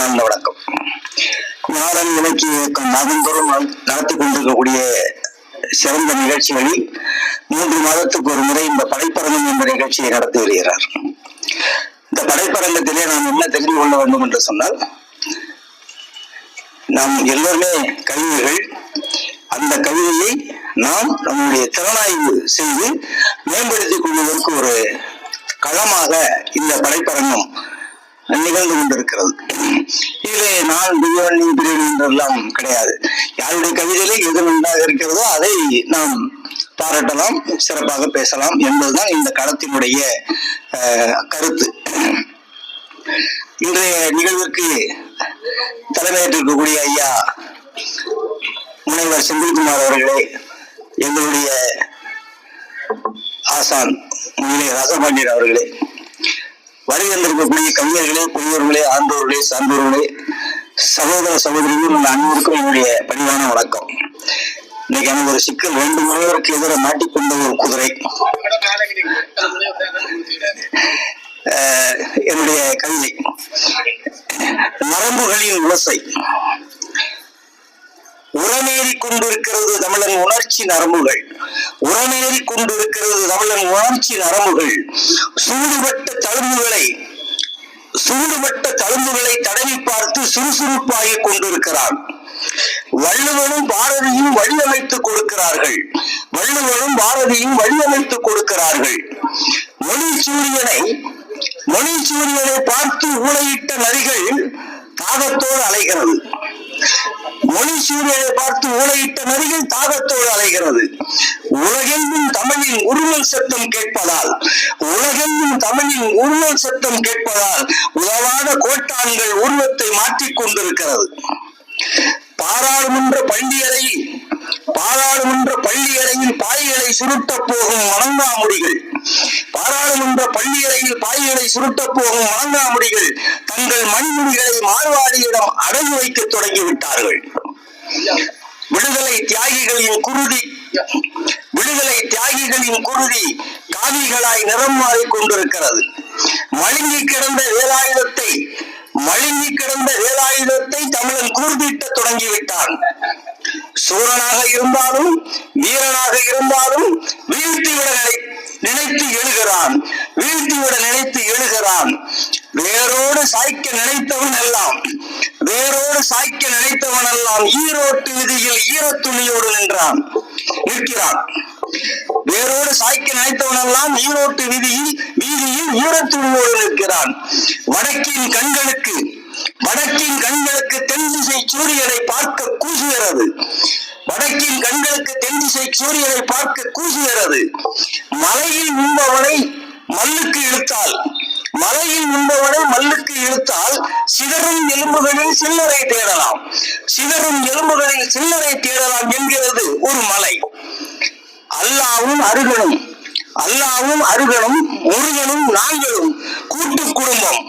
மனமார்ந்த வணக்கம். நாடன் இலக்கிய இயக்கம் மாதந்தோறும் நடத்தி கொண்டிருக்கக்கூடிய சிறந்த நிகழ்ச்சிகளில் 3 மாதத்துக்கு ஒரு முறை இந்த படைப்பரங்கம் என்ற நிகழ்ச்சியை நடத்தி வருகிறார். இந்த படைப்பரங்கத்திலே நாம் என்ன தெரிந்து கொள்ள வேண்டும் என்று சொன்னால், நாம் எல்லோருமே கவிஞர்கள். அந்த கவிதையை நாம் நம்முடைய திறனாய்வு செய்து மேம்படுத்திக் கொள்வதற்கு ஒரு களமாக இந்த படைப்பரங்கம் நிகழ்ந்து கொண்டிருக்கிறது. இதிலே நான் பிரிவு என்றெல்லாம் கிடையாது. யாருடைய கவிதையிலே எது நன்றாக இருக்கிறதோ அதை நாம் பாராட்டலாம், சிறப்பாக பேசலாம் என்பதுதான் இந்த களத்தினுடைய கருத்து. இன்றைய நிகழ்விற்கு தலைமையேற்றிருக்கக்கூடிய ஐயா முனைவர் செந்தில்குமார் அவர்களே, எங்களுடைய ஆசான் முகிலே ராசபாண்டியர் அவர்களே, வருகின்றிருக்கக்கூடிய கவிஞர்களே, பெரியவர்களே, ஆண்டோர்களே, சான்றோர்களே, சகோதர சகோதரிகள் உள்ள அனைவருக்கும் என்னுடைய பணிவான வணக்கம். இன்னைக்கு எனக்கு ஒரு சிக்கல், 2 முறைவருக்கு எதிர மாட்டிக்கொண்ட ஒரு குதிரை. என்னுடைய கவிதை நரம்புகளின் உலசை. உரமேறி கொண்டிருக்கிறது தமிழன் உணர்ச்சி நரம்புகள். உரமேறி கொண்டிருக்கிறது தமிழன் உணர்ச்சி நரம்புகள். சூடுபட்ட தழும்புகளை தடவி பார்த்து சுறுசுறுப்பாகி கொண்டிருக்கிறான். வள்ளுவனும் பாரதியும் வழியமைத்துக் கொடுக்கிறார்கள். வள்ளுவனும் பாரதியும் வழியமைத்துக் கொடுக்கிறார்கள். மொழி சூரியனை பார்த்து ஊழையிட்ட நரிகள் தாகத்தோடு அலைகிறது. மொழி சூரியனை பார்த்து ஊழையிட்ட நரிகள் தாகத்தோடு அலைகிறது. உலகெங்கும் தமிழின் உருவல் சத்தம் கேட்பதால் உதவாத கோட்டான்கள் உருவத்தை மாற்றிக் கொண்டிருக்கிறது. பாராளுமன்ற பள்ளியறையில் பாய்களை சுருட்ட போகும் வணங்காமுடிகள். தங்கள் மணிமுடிகளை மார்வாடியிடம் அடகு வைக்க தொடங்கிவிட்டார்கள். விடுதலை தியாகிகளின் குருதி காவிகளாய் நிறம் மாறிக் கொண்டிருக்கிறது. மழுங்கி கிடந்த வேலாயுதத்தை தமிழன் கூர்திட்ட தொடங்கிவிட்டான். சூரனாக இருந்தாலும் வீரனாக இருந்தாலும் வீழ்த்திவிட நினைத்து எழுகிறான். வேரோடு சாய்க்க நினைத்தவன் எல்லாம் ஈரோட்டு வீதியில் ஈரத்துணியோடு நிற்கிறான். வேரோடு சாய்க்க நினைத்தவனெல்லாம் ஈரோட்டு வீதியில் ஈரத்துணியோடு நிற்கிறான். வடக்கின் கண்களுக்கு தென் திசை சூரியனை பார்க்க கூசுகிறது. மலையில் உண்பவனை மல்லுக்கு இழுத்தால் சிதறும் எலும்புகளில் சில்லறை தேடலாம் என்கிறது ஒரு மலை. அல்லாவும் அருகனும் முருகனும் நாங்களும் கூட்டு குடும்பம்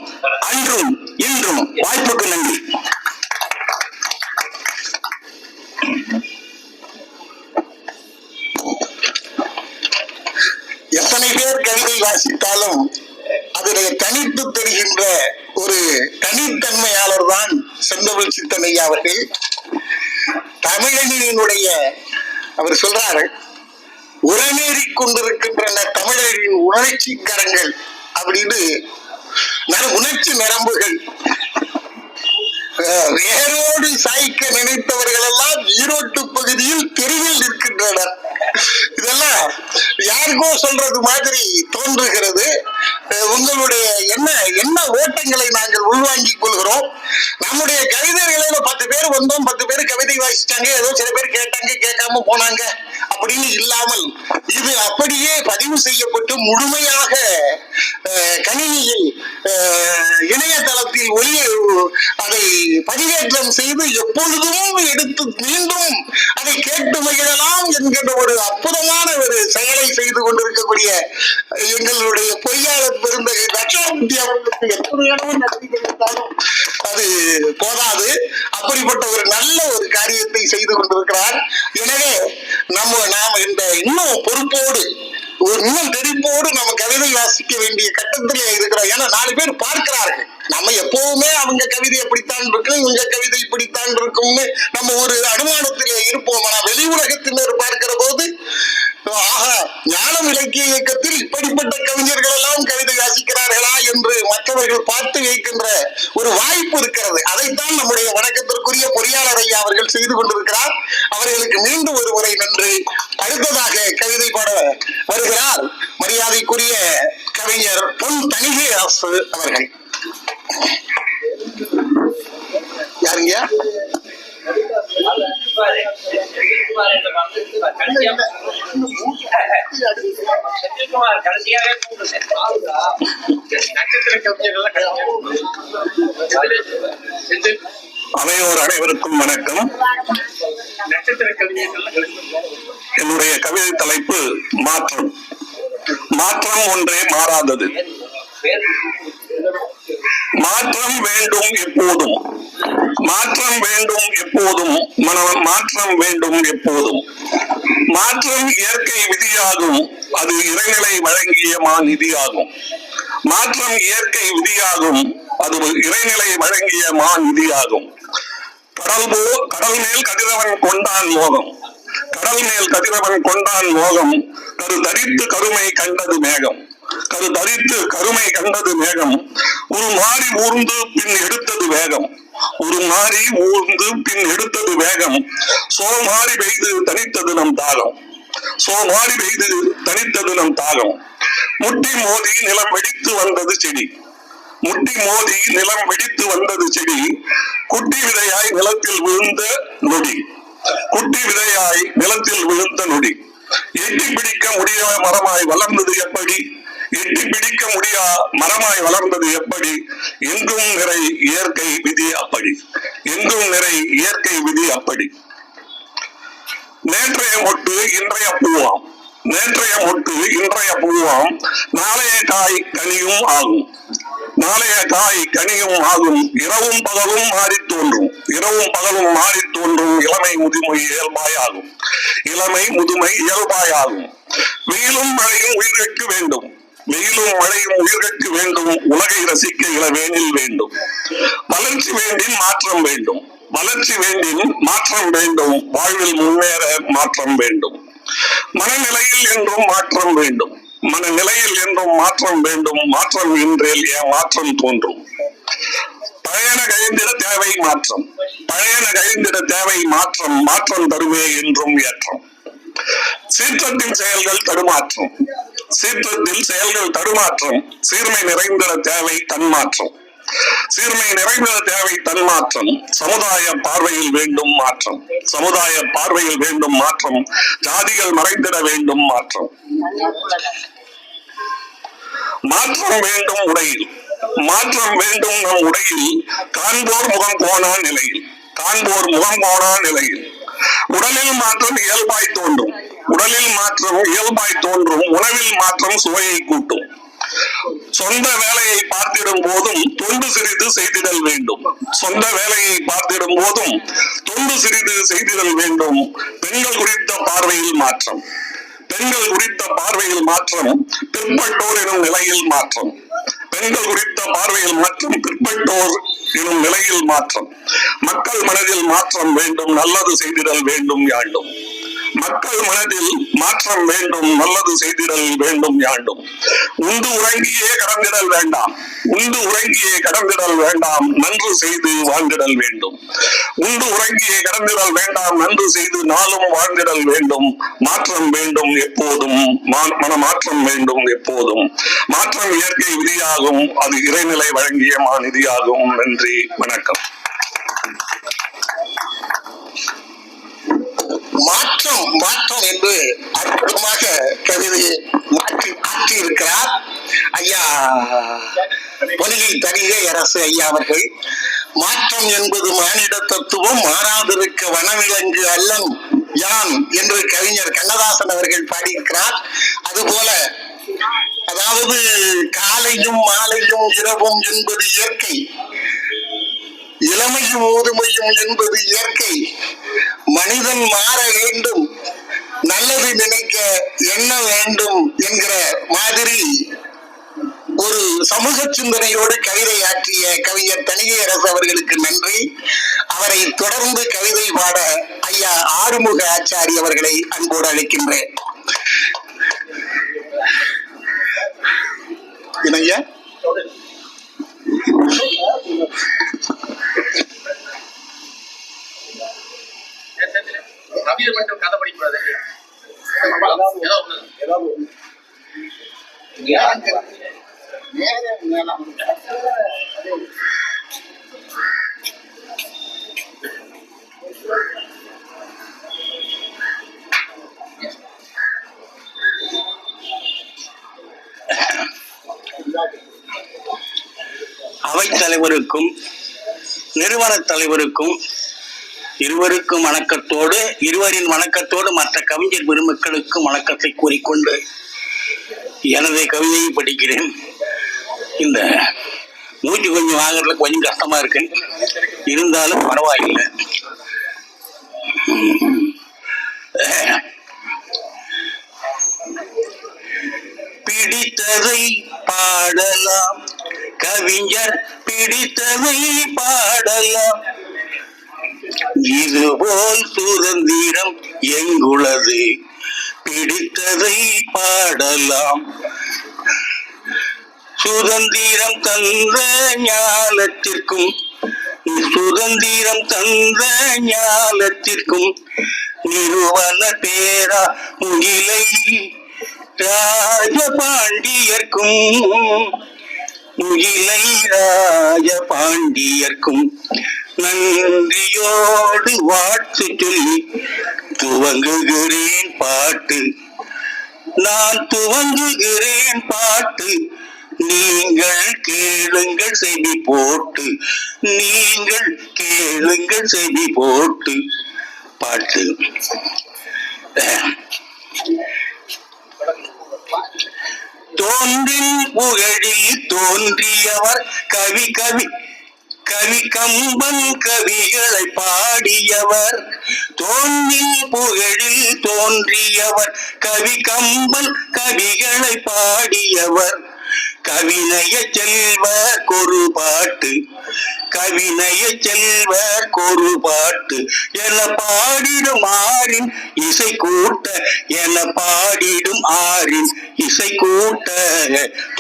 அன்றும் இன்றும். வாய்ப்புக்கு நன்றி. எத்தனை பேர் கவிதை வாசித்தாலும் அதிலே தனித்து தெரிகின்ற ஒரு தனித்தன்மையாளர் தான் செந்தமிழ் சித்தன் ஐயா அவர்கள். தமிழனினுடைய அவர் சொல்றாரு, உரமேறி கொண்டிருக்கின்றன தமிழரின் உணர்ச்சி கரங்கள் அப்படின்னு. உணர்ச்சி நரம்புகள் வேரோடு சாய்க்க நினைத்தவர்கள் எல்லாம் ஈரோட்டு பகுதியில் தெருவில் நிற்கின்றனர். இதெல்லாம் யாருக்கோ சொல்றது மாதிரி தோன்றுகிறது. உங்களுடைய என்ன ஓட்டங்களை நாங்கள் உள்வாங்கிக் கொள்கிறோம். நம்முடைய கவிதைகளில 10 பேர் வந்தோம், 10 பேர் கவிதை வாசிச்சாங்க, ஏதோ சில பேர் கேட்டாங்க, கேட்காம போனாங்க அப்படின்னு இல்லாமல் இது அப்படியே பதிவு செய்யப்பட்டு முழுமையாக கணினியில் இணையதளத்தில் அதை பதிவேற்றம் செய்து எப்பொழுதும் எடுத்து மீண்டும் அதை கேட்டு மகிழலாம் என்கின்ற ஒரு அற்புதமான ஒரு செயலை செய்து கொண்டிருக்கக்கூடிய எங்களுடைய பொய்யாளர் பெருந்தகை தட்சாமூர்த்தி அவர்களுக்கு எத்தனை இடமும் நன்றி தெரிவித்தாலும் அது போதாது. அப்படிப்பட்ட ஒரு நல்ல ஒரு காரியத்தை செய்து கொண்டிருக்கிறார். எனவே நாம இந்த இன்னும் பொறுப்போடு இன்னும் தெரிப்போடு நம்ம கவிதை வாசிக்க வேண்டிய கட்டத்திலே இருக்கிறோம். ஏன்னா 4 பேர் பார்க்கிறார்கள். நம்ம எப்பவுமே அவங்க கவிதை எப்படித்தான் இருக்கும், இவங்க கவிதை இப்படித்தான் இருக்கும்னு நம்ம ஒரு அனுமானத்திலே இருப்போம். ஆனா வெளி உலகத்தினர் பார்க்கிற போது ஆஹா, ஞானம் இலக்கிய இயக்கத்தில் இப்படிப்பட்ட கவிஞர்கள் எல்லாம் கவிதை வாசிக்கிறார்களா என்று மற்றவர்கள் பார்த்து வைக்கின்ற ஒரு வாய்ப்பு இருக்கிறது. அதைத்தான் நம்முடைய வணக்கத்திற்குரிய பொறியாளர் ஐயா அவர்கள் செய்து கொண்டிருக்கிறார். அவர்களுக்கு மீண்டும் ஒரு முறை நன்றி. அடுத்ததாக கவிதை பாட வருகிறார் மரியாதைக்குரிய கவிஞர் பொன் தணிகை அரசு அவர்கள். யாருங்க? அவையோர் அனைவருக்கும் வணக்கம். என்னுடைய கவிதை தலைப்பு மாற்றம். மாற்றம் ஒன்றே மாறாதது. மாற்றம் வேண்டும் எப்போதும், மாற்றம் வேண்டும் எப்போதும், மாற்றம் வேண்டும் எப்போதும். மாற்றம் இயற்கை விதியாகும், அது இறைநிலை வழங்கிய மாநிதியாகும். மாற்றம் இயற்கை விதியாகும், அது இறைநிலை வழங்கிய மாநிதியாகும். கடல் மேல் கதிரவன் கொண்டான் மோகம், கடல் மேல் கதிரவன் கொண்டான் மோகம். கரு தரித்து கருமை கண்டது மேகம், கரு தரித்து கருமை கண்டது மேகம். ஒரு மாறி ஊர்ந்து பின் எடுத்தது வேகம், ஒரு மாறி ஊர்ந்து பின் எடுத்தது வேகம். சோமாறி பெய்து தனித்தது நம் தாகம், சோமாறி பெய்து தனித்தது நம் தாகம். முட்டி மோதி நிலம் வெடித்து வந்தது செடி, முட்டி மோதி நிலம் வெடித்து வந்தது செடி. குட்டி விதையாய் நிலத்தில் விழுந்த நொடி, குட்டி விதையாய் நிலத்தில் விழுந்த நொடி. எட்டி பிடிக்க முடிய மரமாய் வளர்ந்தது எப்படி, எட்டி பிடிக்க முடியா மரமாய் வளர்ந்தது எப்படி. எங்கும் நிறை இயற்கை விதி அப்படி, எங்கும் நிறை இயற்கை விதி அப்படி. நேற்றைய மொட்டு இன்றைய பூவாம், நேற்றைய மொட்டு இன்றைய பூவாம். நாளைய காய் கனியும் ஆகும், நாளைய காய் கனியும் ஆகும். இரவும் பகலும் மாறி தோன்றும், இரவும் பகலும் மாறி தோன்றும். இளமை முதுமை இயல்பாயாகும், இளமை முதுமை இயல்பாயாகும். வெயிலும் மழையும் உயிருக்கு வேண்டும், வெயிலும் மழையும் உயிருக்கு வேண்டும். உலகை ரசிக்க இளவேனில் வேண்டும். வளர்ச்சி வேண்டின் மாற்றம் வேண்டும், வளர்ச்சி வேண்டின் மாற்றம் வேண்டும். வாழ்வில் முன்னேற மாற்றம் வேண்டும். மனநிலையில் என்றும் மாற்றம் வேண்டும், மனநிலையில் என்றும் மாற்றம் வேண்டும். மாற்றம் இன்றேல் ஏன் மாற்றம் தோன்றும். பழையன கழிந்திட தேவை மாற்றம், பழையன கழிந்திட தேவை மாற்றம். மாற்றம் தருமே என்றும் ஏற்றம். சீற்றத்தின் செயல்கள் தடுமாற்றம், சீற்றத்தில் செயல்கள் தடுமாற்றம். சீர்மை நிறைந்திட தேவை தன்மாற்றம், சீர்மை நிறைந்திட தேவை தன்மாற்றம். சமுதாய பார்வையில் வேண்டும் மாற்றம், சமுதாய பார்வையில் வேண்டும் மாற்றம். ஜாதிகள் மறைந்திட வேண்டும் மாற்றம். மாற்றம் வேண்டும் உடையில், மாற்றம் வேண்டும் நம் உடையில். காண்போர் முகம் கோணா நிலையில், காண்போர் முகம் கோணா நிலையில். உடலில் மாற்றம் இயல்பாய் தோன்றும், உடலில் மாற்றம் இயல்பாய் தோன்றும். உணவில் மாற்றம் சுவையை கூட்டும். சொந்த வேலையை பார்த்திடும் போதும் தொண்டு சிறிது செய்திடல் வேண்டும், சொந்த வேலையை பார்த்திடும் போதும் தொண்டு சிறிது செய்திடல் வேண்டும். பெண்கள் குறித்த பார்வையில் மாற்றம், பெண்கள் குறித்த பார்வையில் மாற்றம். பிற்பட்டோர் எனும் நிலையில் மாற்றம், பெண்கள் குறித்த பார்வையில் மாற்றம். பிற்பட்டோர் எனும் நிலையில் மாற்றம். மக்கள் மனதில் மாற்றம் வேண்டும், நல்லது செய்திடல் வேண்டும் யாண்டும். மக்கள் மனதில் மாற்றம் வேண்டும், நல்லது செய்திடல் வேண்டும் யாண்டும். உண்டு உறங்கியே கடந்திடல் வேண்டாம், உண்டு உறங்கியே கடந்திடல் வேண்டாம். நன்று செய்து வாழ்ந்திடல் வேண்டும், உண்டு உறங்கியே கடந்திடல் வேண்டாம். நன்று செய்து நாளும் வாழ்ந்திடல் வேண்டும். மாற்றம் வேண்டும் எப்போதும், மனமாற்றம் வேண்டும் எப்போதும். மாற்றம் இயற்கை விதியாகும், அது இறைநிலை வழங்கிய மாநிதியாகும். நன்றி, வணக்கம். மாற்றம் மாற்றம் என்று அற்புதமாக கவிதையை மாற்றி இருக்கிறார் ஐயா பொன்னிகை தணிகை அரசு ஐயா அவர்கள். மாற்றம் என்பது மானிட தத்துவம், மாறாதிருக்க வனவிலங்கு அல்லன் யான் என்று கவிஞர் கண்ணதாசன் அவர்கள் பாடியிருக்கிறார். அதுபோல அதாவது காலையும் மாலையும் இரவும் என்பது இயற்கை, இளமையும் முதுமையும் என்பது இயற்கை. மனிதன் மாற வேண்டும், நல்லது நினைக்க எண்ண வேண்டும் என்கிற மாதிரி ஒரு சமூக சிந்தனையோடு கவிதையாற்றிய கவிஞர் தணிகையரசு அவர்களுக்கு நன்றி. அவரை தொடர்ந்து கவிதை பாட ஐயா ஆறுமுக ஆச்சாரி அவர்களை அன்போடு அழைக்கின்றேன். ஐயா கதை படிக்கூடாது. அவைத் தலைவருக்கும் நிறுவன தலைவருக்கும் இருவருக்கும் வணக்கத்தோடு, இருவரின் வணக்கத்தோடு மற்ற கவிஞர் பெருமக்களுக்கும் வணக்கத்தை கூறிக்கொண்டு எனது கவிதையை படிக்கிறேன். இந்த மூச்சு கொஞ்சம் வாங்குறதுல கொஞ்சம் கஷ்டமா இருக்கு, இருந்தாலும் பரவாயில்லை. பிடித்ததை பாடலாம் கவிஞர், பிடித்ததை பாடலாம், இதுபோல் சுதந்திரம் எங்குளது, பிடித்ததை பாடலாம். சுதந்திரம் தந்த ஞாலத்திற்கும், சுதந்திரம் தந்த ஞாலத்திற்கும், நிறுவன பேரா முகிலை ராஜபாண்டியர்க்கும், முகிலை ராஜபாண்டியர்க்கும் நன்றியோடு வாழ்த்து சொல்லி துவங்குகிறேன் பாட்டு. நான் துவங்குகிறேன் பாட்டு, நீங்கள் கேளுங்கள் செவி போட்டு, நீங்கள் கேளுங்கள் செவி போட்டு. பாட்டு. தோன்றின் புகழில் தோன்றியவர் கவி கவி கவி கம்பன் கவிகளை பாடியவர். தோன்றின் புகழில் தோன்றியவர் கவி கம்பன் கவிகளை பாடியவர். கவிநய செல்வர் ஒரு பாட்டு, கவிநய செல்வர் ஒரு பாட்டு என பாடிடும் ஆறின் இசை கூட்ட, என பாடிடும் ஆறின் இசை கூட்ட.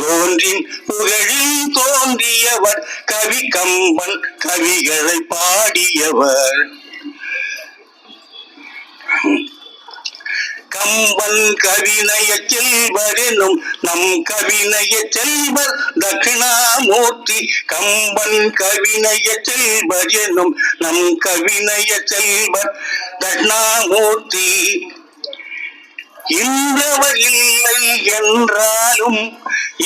தோன்றின் புகழில் தோன்றியவர் கவி கம்பன் கவிகளை பாடியவர். கம்பன் கவிநய செல்வர் எனும் நம் கவிநய செல்வர் தட்சிணாமூர்த்தி. கம்பன் கவிநய செல்வர் எனும் நம் கவிநய செல்வர் தட்சிணாமூர்த்தி. இன்றவர் இல்லை என்றாலும்,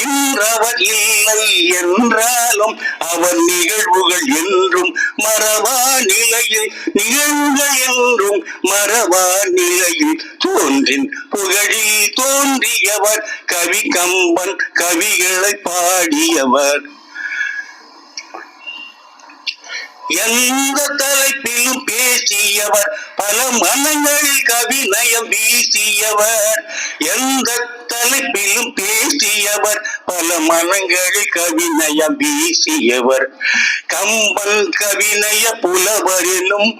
இன்றவர் இல்லை என்றாலும் அவர் நிகழ்வுகள் என்றும் மறவா நிலையில், நிகழ்வுகள் என்றும் மறவா நிலையில். தோன்றின் புகழில் தோன்றியவர் கவி கம்பன் கவிகளை பாடியவர். எந்த தலைப்பிலும் பேசியவர், பல மனங்களில் கவிநயம் வீசியவர். எந்த தலைப்பிலும் பேசியவர், பல மனங்களில் கவிநயம் வீசியவர். கம்பன் கவிநய புலவரெனும்,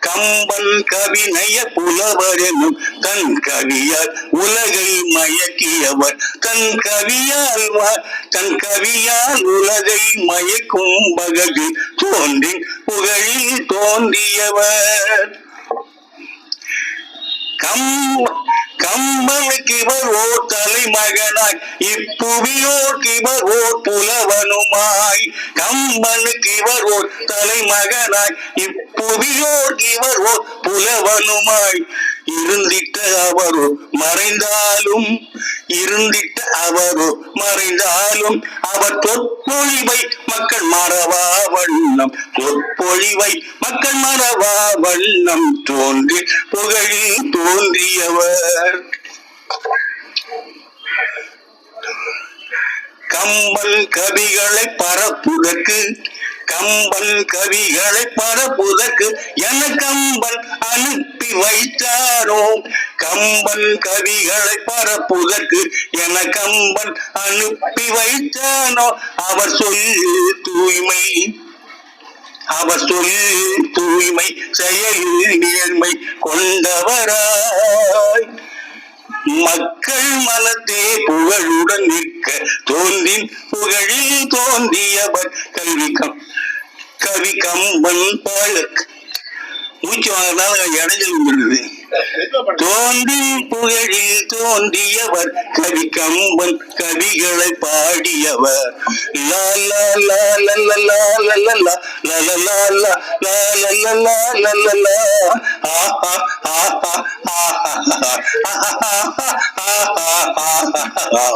கம்பன் கவிநய புலவரெனும் தன் கவியால் உலகை மயக்கியவர். தன் கவியால் உலகை மயக்கும் வகையில் தோன்றின் புகழில் தோன்றியவர். கம்பனுக்கு இவர் ஓர் தலைமகனாய், இப்புவியோர்க்கு இவர் ஓர் புலவனுமாய். கம்பனுக்கு இவர் ஓர் தலைமகனாய், இப்புவியோர்க்கு இவர் ஓர் புலவனுமாய். இருந்திட்ட அவரோ மறைந்தாலும், இருந்திட்ட அவரோ மறைந்தாலும் அவர் தொற்பொழிவை மக்கள் மறவா வண்ணம், தொற்பொழிவை மக்கள் மறவா வண்ணம் தோன்றி புகழில் தோன்றியவர். கம்பன் கவிகளை பரப்புதற்கு, கம்பன் கவிகளை பரப்புதற்கு என கம்பன் அனுப்பி வைத்தானோ, கம்பன் கவிகளை பரப்புதற்கு என கம்பன் அனுப்பி வைத்தானோ, அவர் சொல்லு தூய்மை, அவர் சொல்லு தூய்மை, செயலில் நேர்மை கொண்டவராய் மக்கள் மனத்தே புகழுடன் நிற்க தோன்றின் புகழில் தோன்றியவர் கவி கம்பன் பாழக் மூச்சு வாங்கினால இடைஞ்சல் விடுது. தோன்றின் புகழில் தோன்றியவர் கவி கம்பன் கவிகளை பாடியவர். லா லா லா லா லா லா லா லா லா லா லா லா லா லா லா லா லா.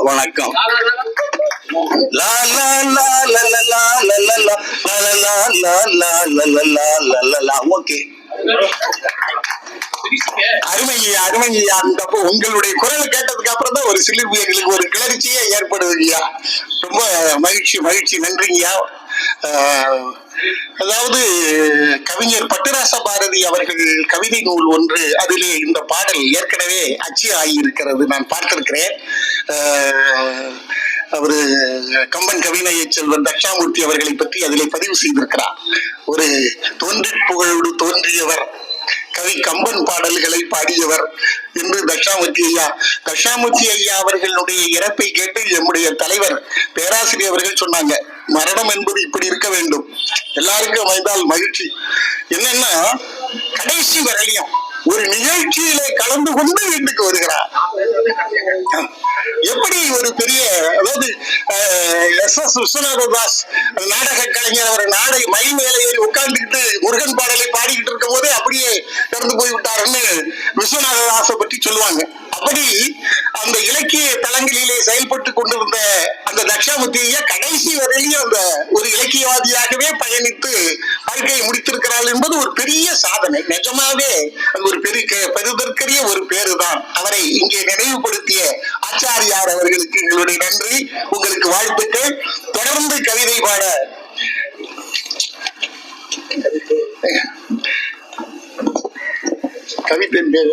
வணக்கம். லா லா லா லா லா லா லா லா லா லா லா லா லா லா லா. ஓகே, அருமையா அருமையா. அந்த உங்களுடைய குரல் கேட்டதுக்கு அப்புறம் தான் ஒரு சிலிர்ப்பு எங்களுக்கு ஒரு கிளர்ச்சியே ஏற்படுதுங்கய்யா. ரொம்ப மகிழ்ச்சி மகிழ்ச்சி, நன்றிங்கய்யா. அதாவது கவிஞர் பட்டுராச பாரதி அவர்கள் கவிதை நூல் ஒன்று, அதிலே இந்த பாடல் ஏற்கனவே அச்சு ஆகியிருக்கிறது, நான் பார்த்திருக்கிறேன். அவரு கம்பன் கவிநய செல்வன் தட்சாமூர்த்தி அவர்களை பற்றி அதிலே பதிவு செய்திருக்கிறார். ஒரு தோன்றி புகழோடு தோன்றியவர், கவி கம்பன் பாடல்களை பாடியவர் என்று தட்சாமூர்த்தி ஐயா அவர்களுடைய இறப்பை கேட்டு நம்முடைய தலைவர் பேராசிரியர் அவர்கள் சொன்னாங்க, மரணம் என்பது இப்படி இருக்க வேண்டும், எல்லாருக்கும் அமைந்தால் மகிழ்ச்சி. என்னன்னா, கடைசி வரையிலும் ஒரு நிகழ்ச்சியிலே கலந்து கொண்டு வீட்டுக்கு வருகிறார். எப்படி ஒரு பெரிய, அதாவது SS விஸ்வநாததாஸ் நாடக கலைஞர், அவர் நாடக மயில் மேலே ஏறி உட்கார்ந்துக்கிட்டு முருகன் பாடலை பாடிக்கிட்டு இருக்கும் போதே அப்படியே இறந்து போய்விட்டாருன்னு விஸ்வநாததாஸை பற்றி சொல்லுவாங்க. அப்படி அந்த இலக்கிய தளங்களிலே செயல்பட்டு கொண்டிருந்த அந்த தட்சாமூர்த்தியை கடைசி வரையிலும் அந்த ஒரு இலக்கியவாதியாகவே பயணித்து வாழ்க்கையை முடித்திருக்கிறாள் என்பது ஒரு பெரிய சாதனை. நிஜமாவே அது ஒரு பெருதற்கரிய ஒரு பேருதான். அவரை இங்கே நினைவுபடுத்திய ஆச்சாரியார் அவர்களுக்கு எங்களுடைய நன்றி, உங்களுக்கு வாழ்த்துக்கள். தொடர்ந்து கவிதை பாட கவிதையின் பேர்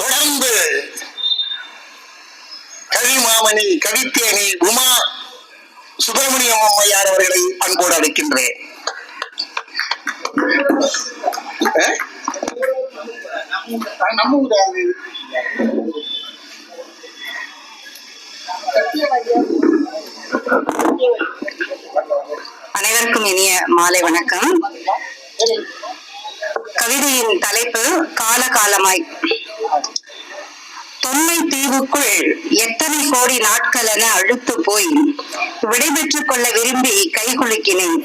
தொடர்ந்து கவிமாமணி கவித்தேனி உமா சுப்பிரமணியம் அம்மையார் அவர்களை அன்போடு அழைக்கின்றேன். அனைவருக்கும் இனிய மாலை வணக்கம். கவிதையின் தலைப்பு காலகாலமாய். தொன்மை தீவுக்குள் எத்தனை கோடி நாட்கள் என அழுத்து போய் விடைபெற்றுக் கொள்ள விரும்பி கைகுலுக்கினேன்.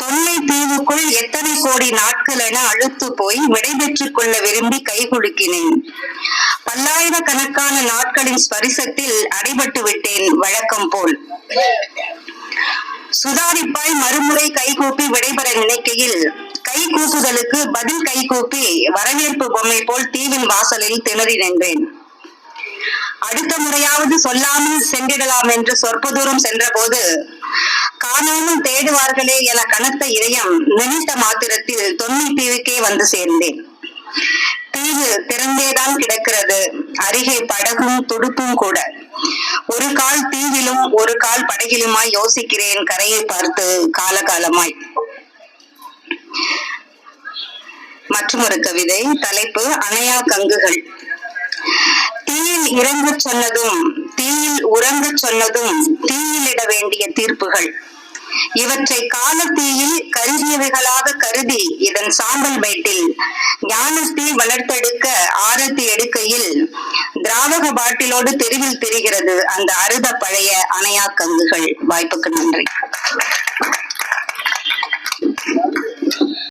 தொன்மை தீவுக்குள் எத்தனை கோடி நாட்கள் என அழுத்து போய் விடைபெற்றுக் கொள்ள விரும்பி கைகுலுக்கினேன். பல்லாயிரக்கணக்கான நாட்களின் ஸ்பரிசத்தில் அடைபட்டு விட்டேன் வழக்கம் போல். சுதாரிப்பாய் மறுமுறை கைகூப்பி விடைபெற நினைக்கையில் கை கூப்புதலுக்கு பதில் கை கூப்பி வரவேற்பு பொம்மை போல் தீவின் வாசலில் திணறி நின்றேன். அடுத்த முறையாவது சொல்லாமல் சென்றிடலாம் என்று சொற்ப தூரம் சென்ற போது காணாமல் தேடுவார்களே என கனத்த இதயம் நினைத்த மாத்திரத்தில் தொன்மை தீவுக்கே வந்து சேர்ந்தேன். தீவு திறந்தேதான் கிடக்கிறது, அருகே படகும் துடுப்பும் கூட. ஒரு கால் தீவிலும் ஒரு கால் படகிலுமாய் யோசிக்கிறேன் கரையை பார்த்து காலகாலமாய். மற்றொரு கவிதை, தலைப்பு அணையா கங்குகள். தீயில் இறங்க சொன்னதும் தீயில் உறங்க சொன்னதும் தீயிலிட வேண்டிய தீர்ப்புகள். இவற்றை காலத்தீயில் கருகியவைகளாக கருதி இதன் சாம்பல் மேட்டில் ஞானத்தீ வளர்த்தெடுக்க ஆரத்தி எடுக்கையில் திராவக பாட்டிலோடு தெருவில் தெரிகிறது அந்த அறுத பழைய அணையா கங்குகள். வாய்ப்புக்கு நன்றி.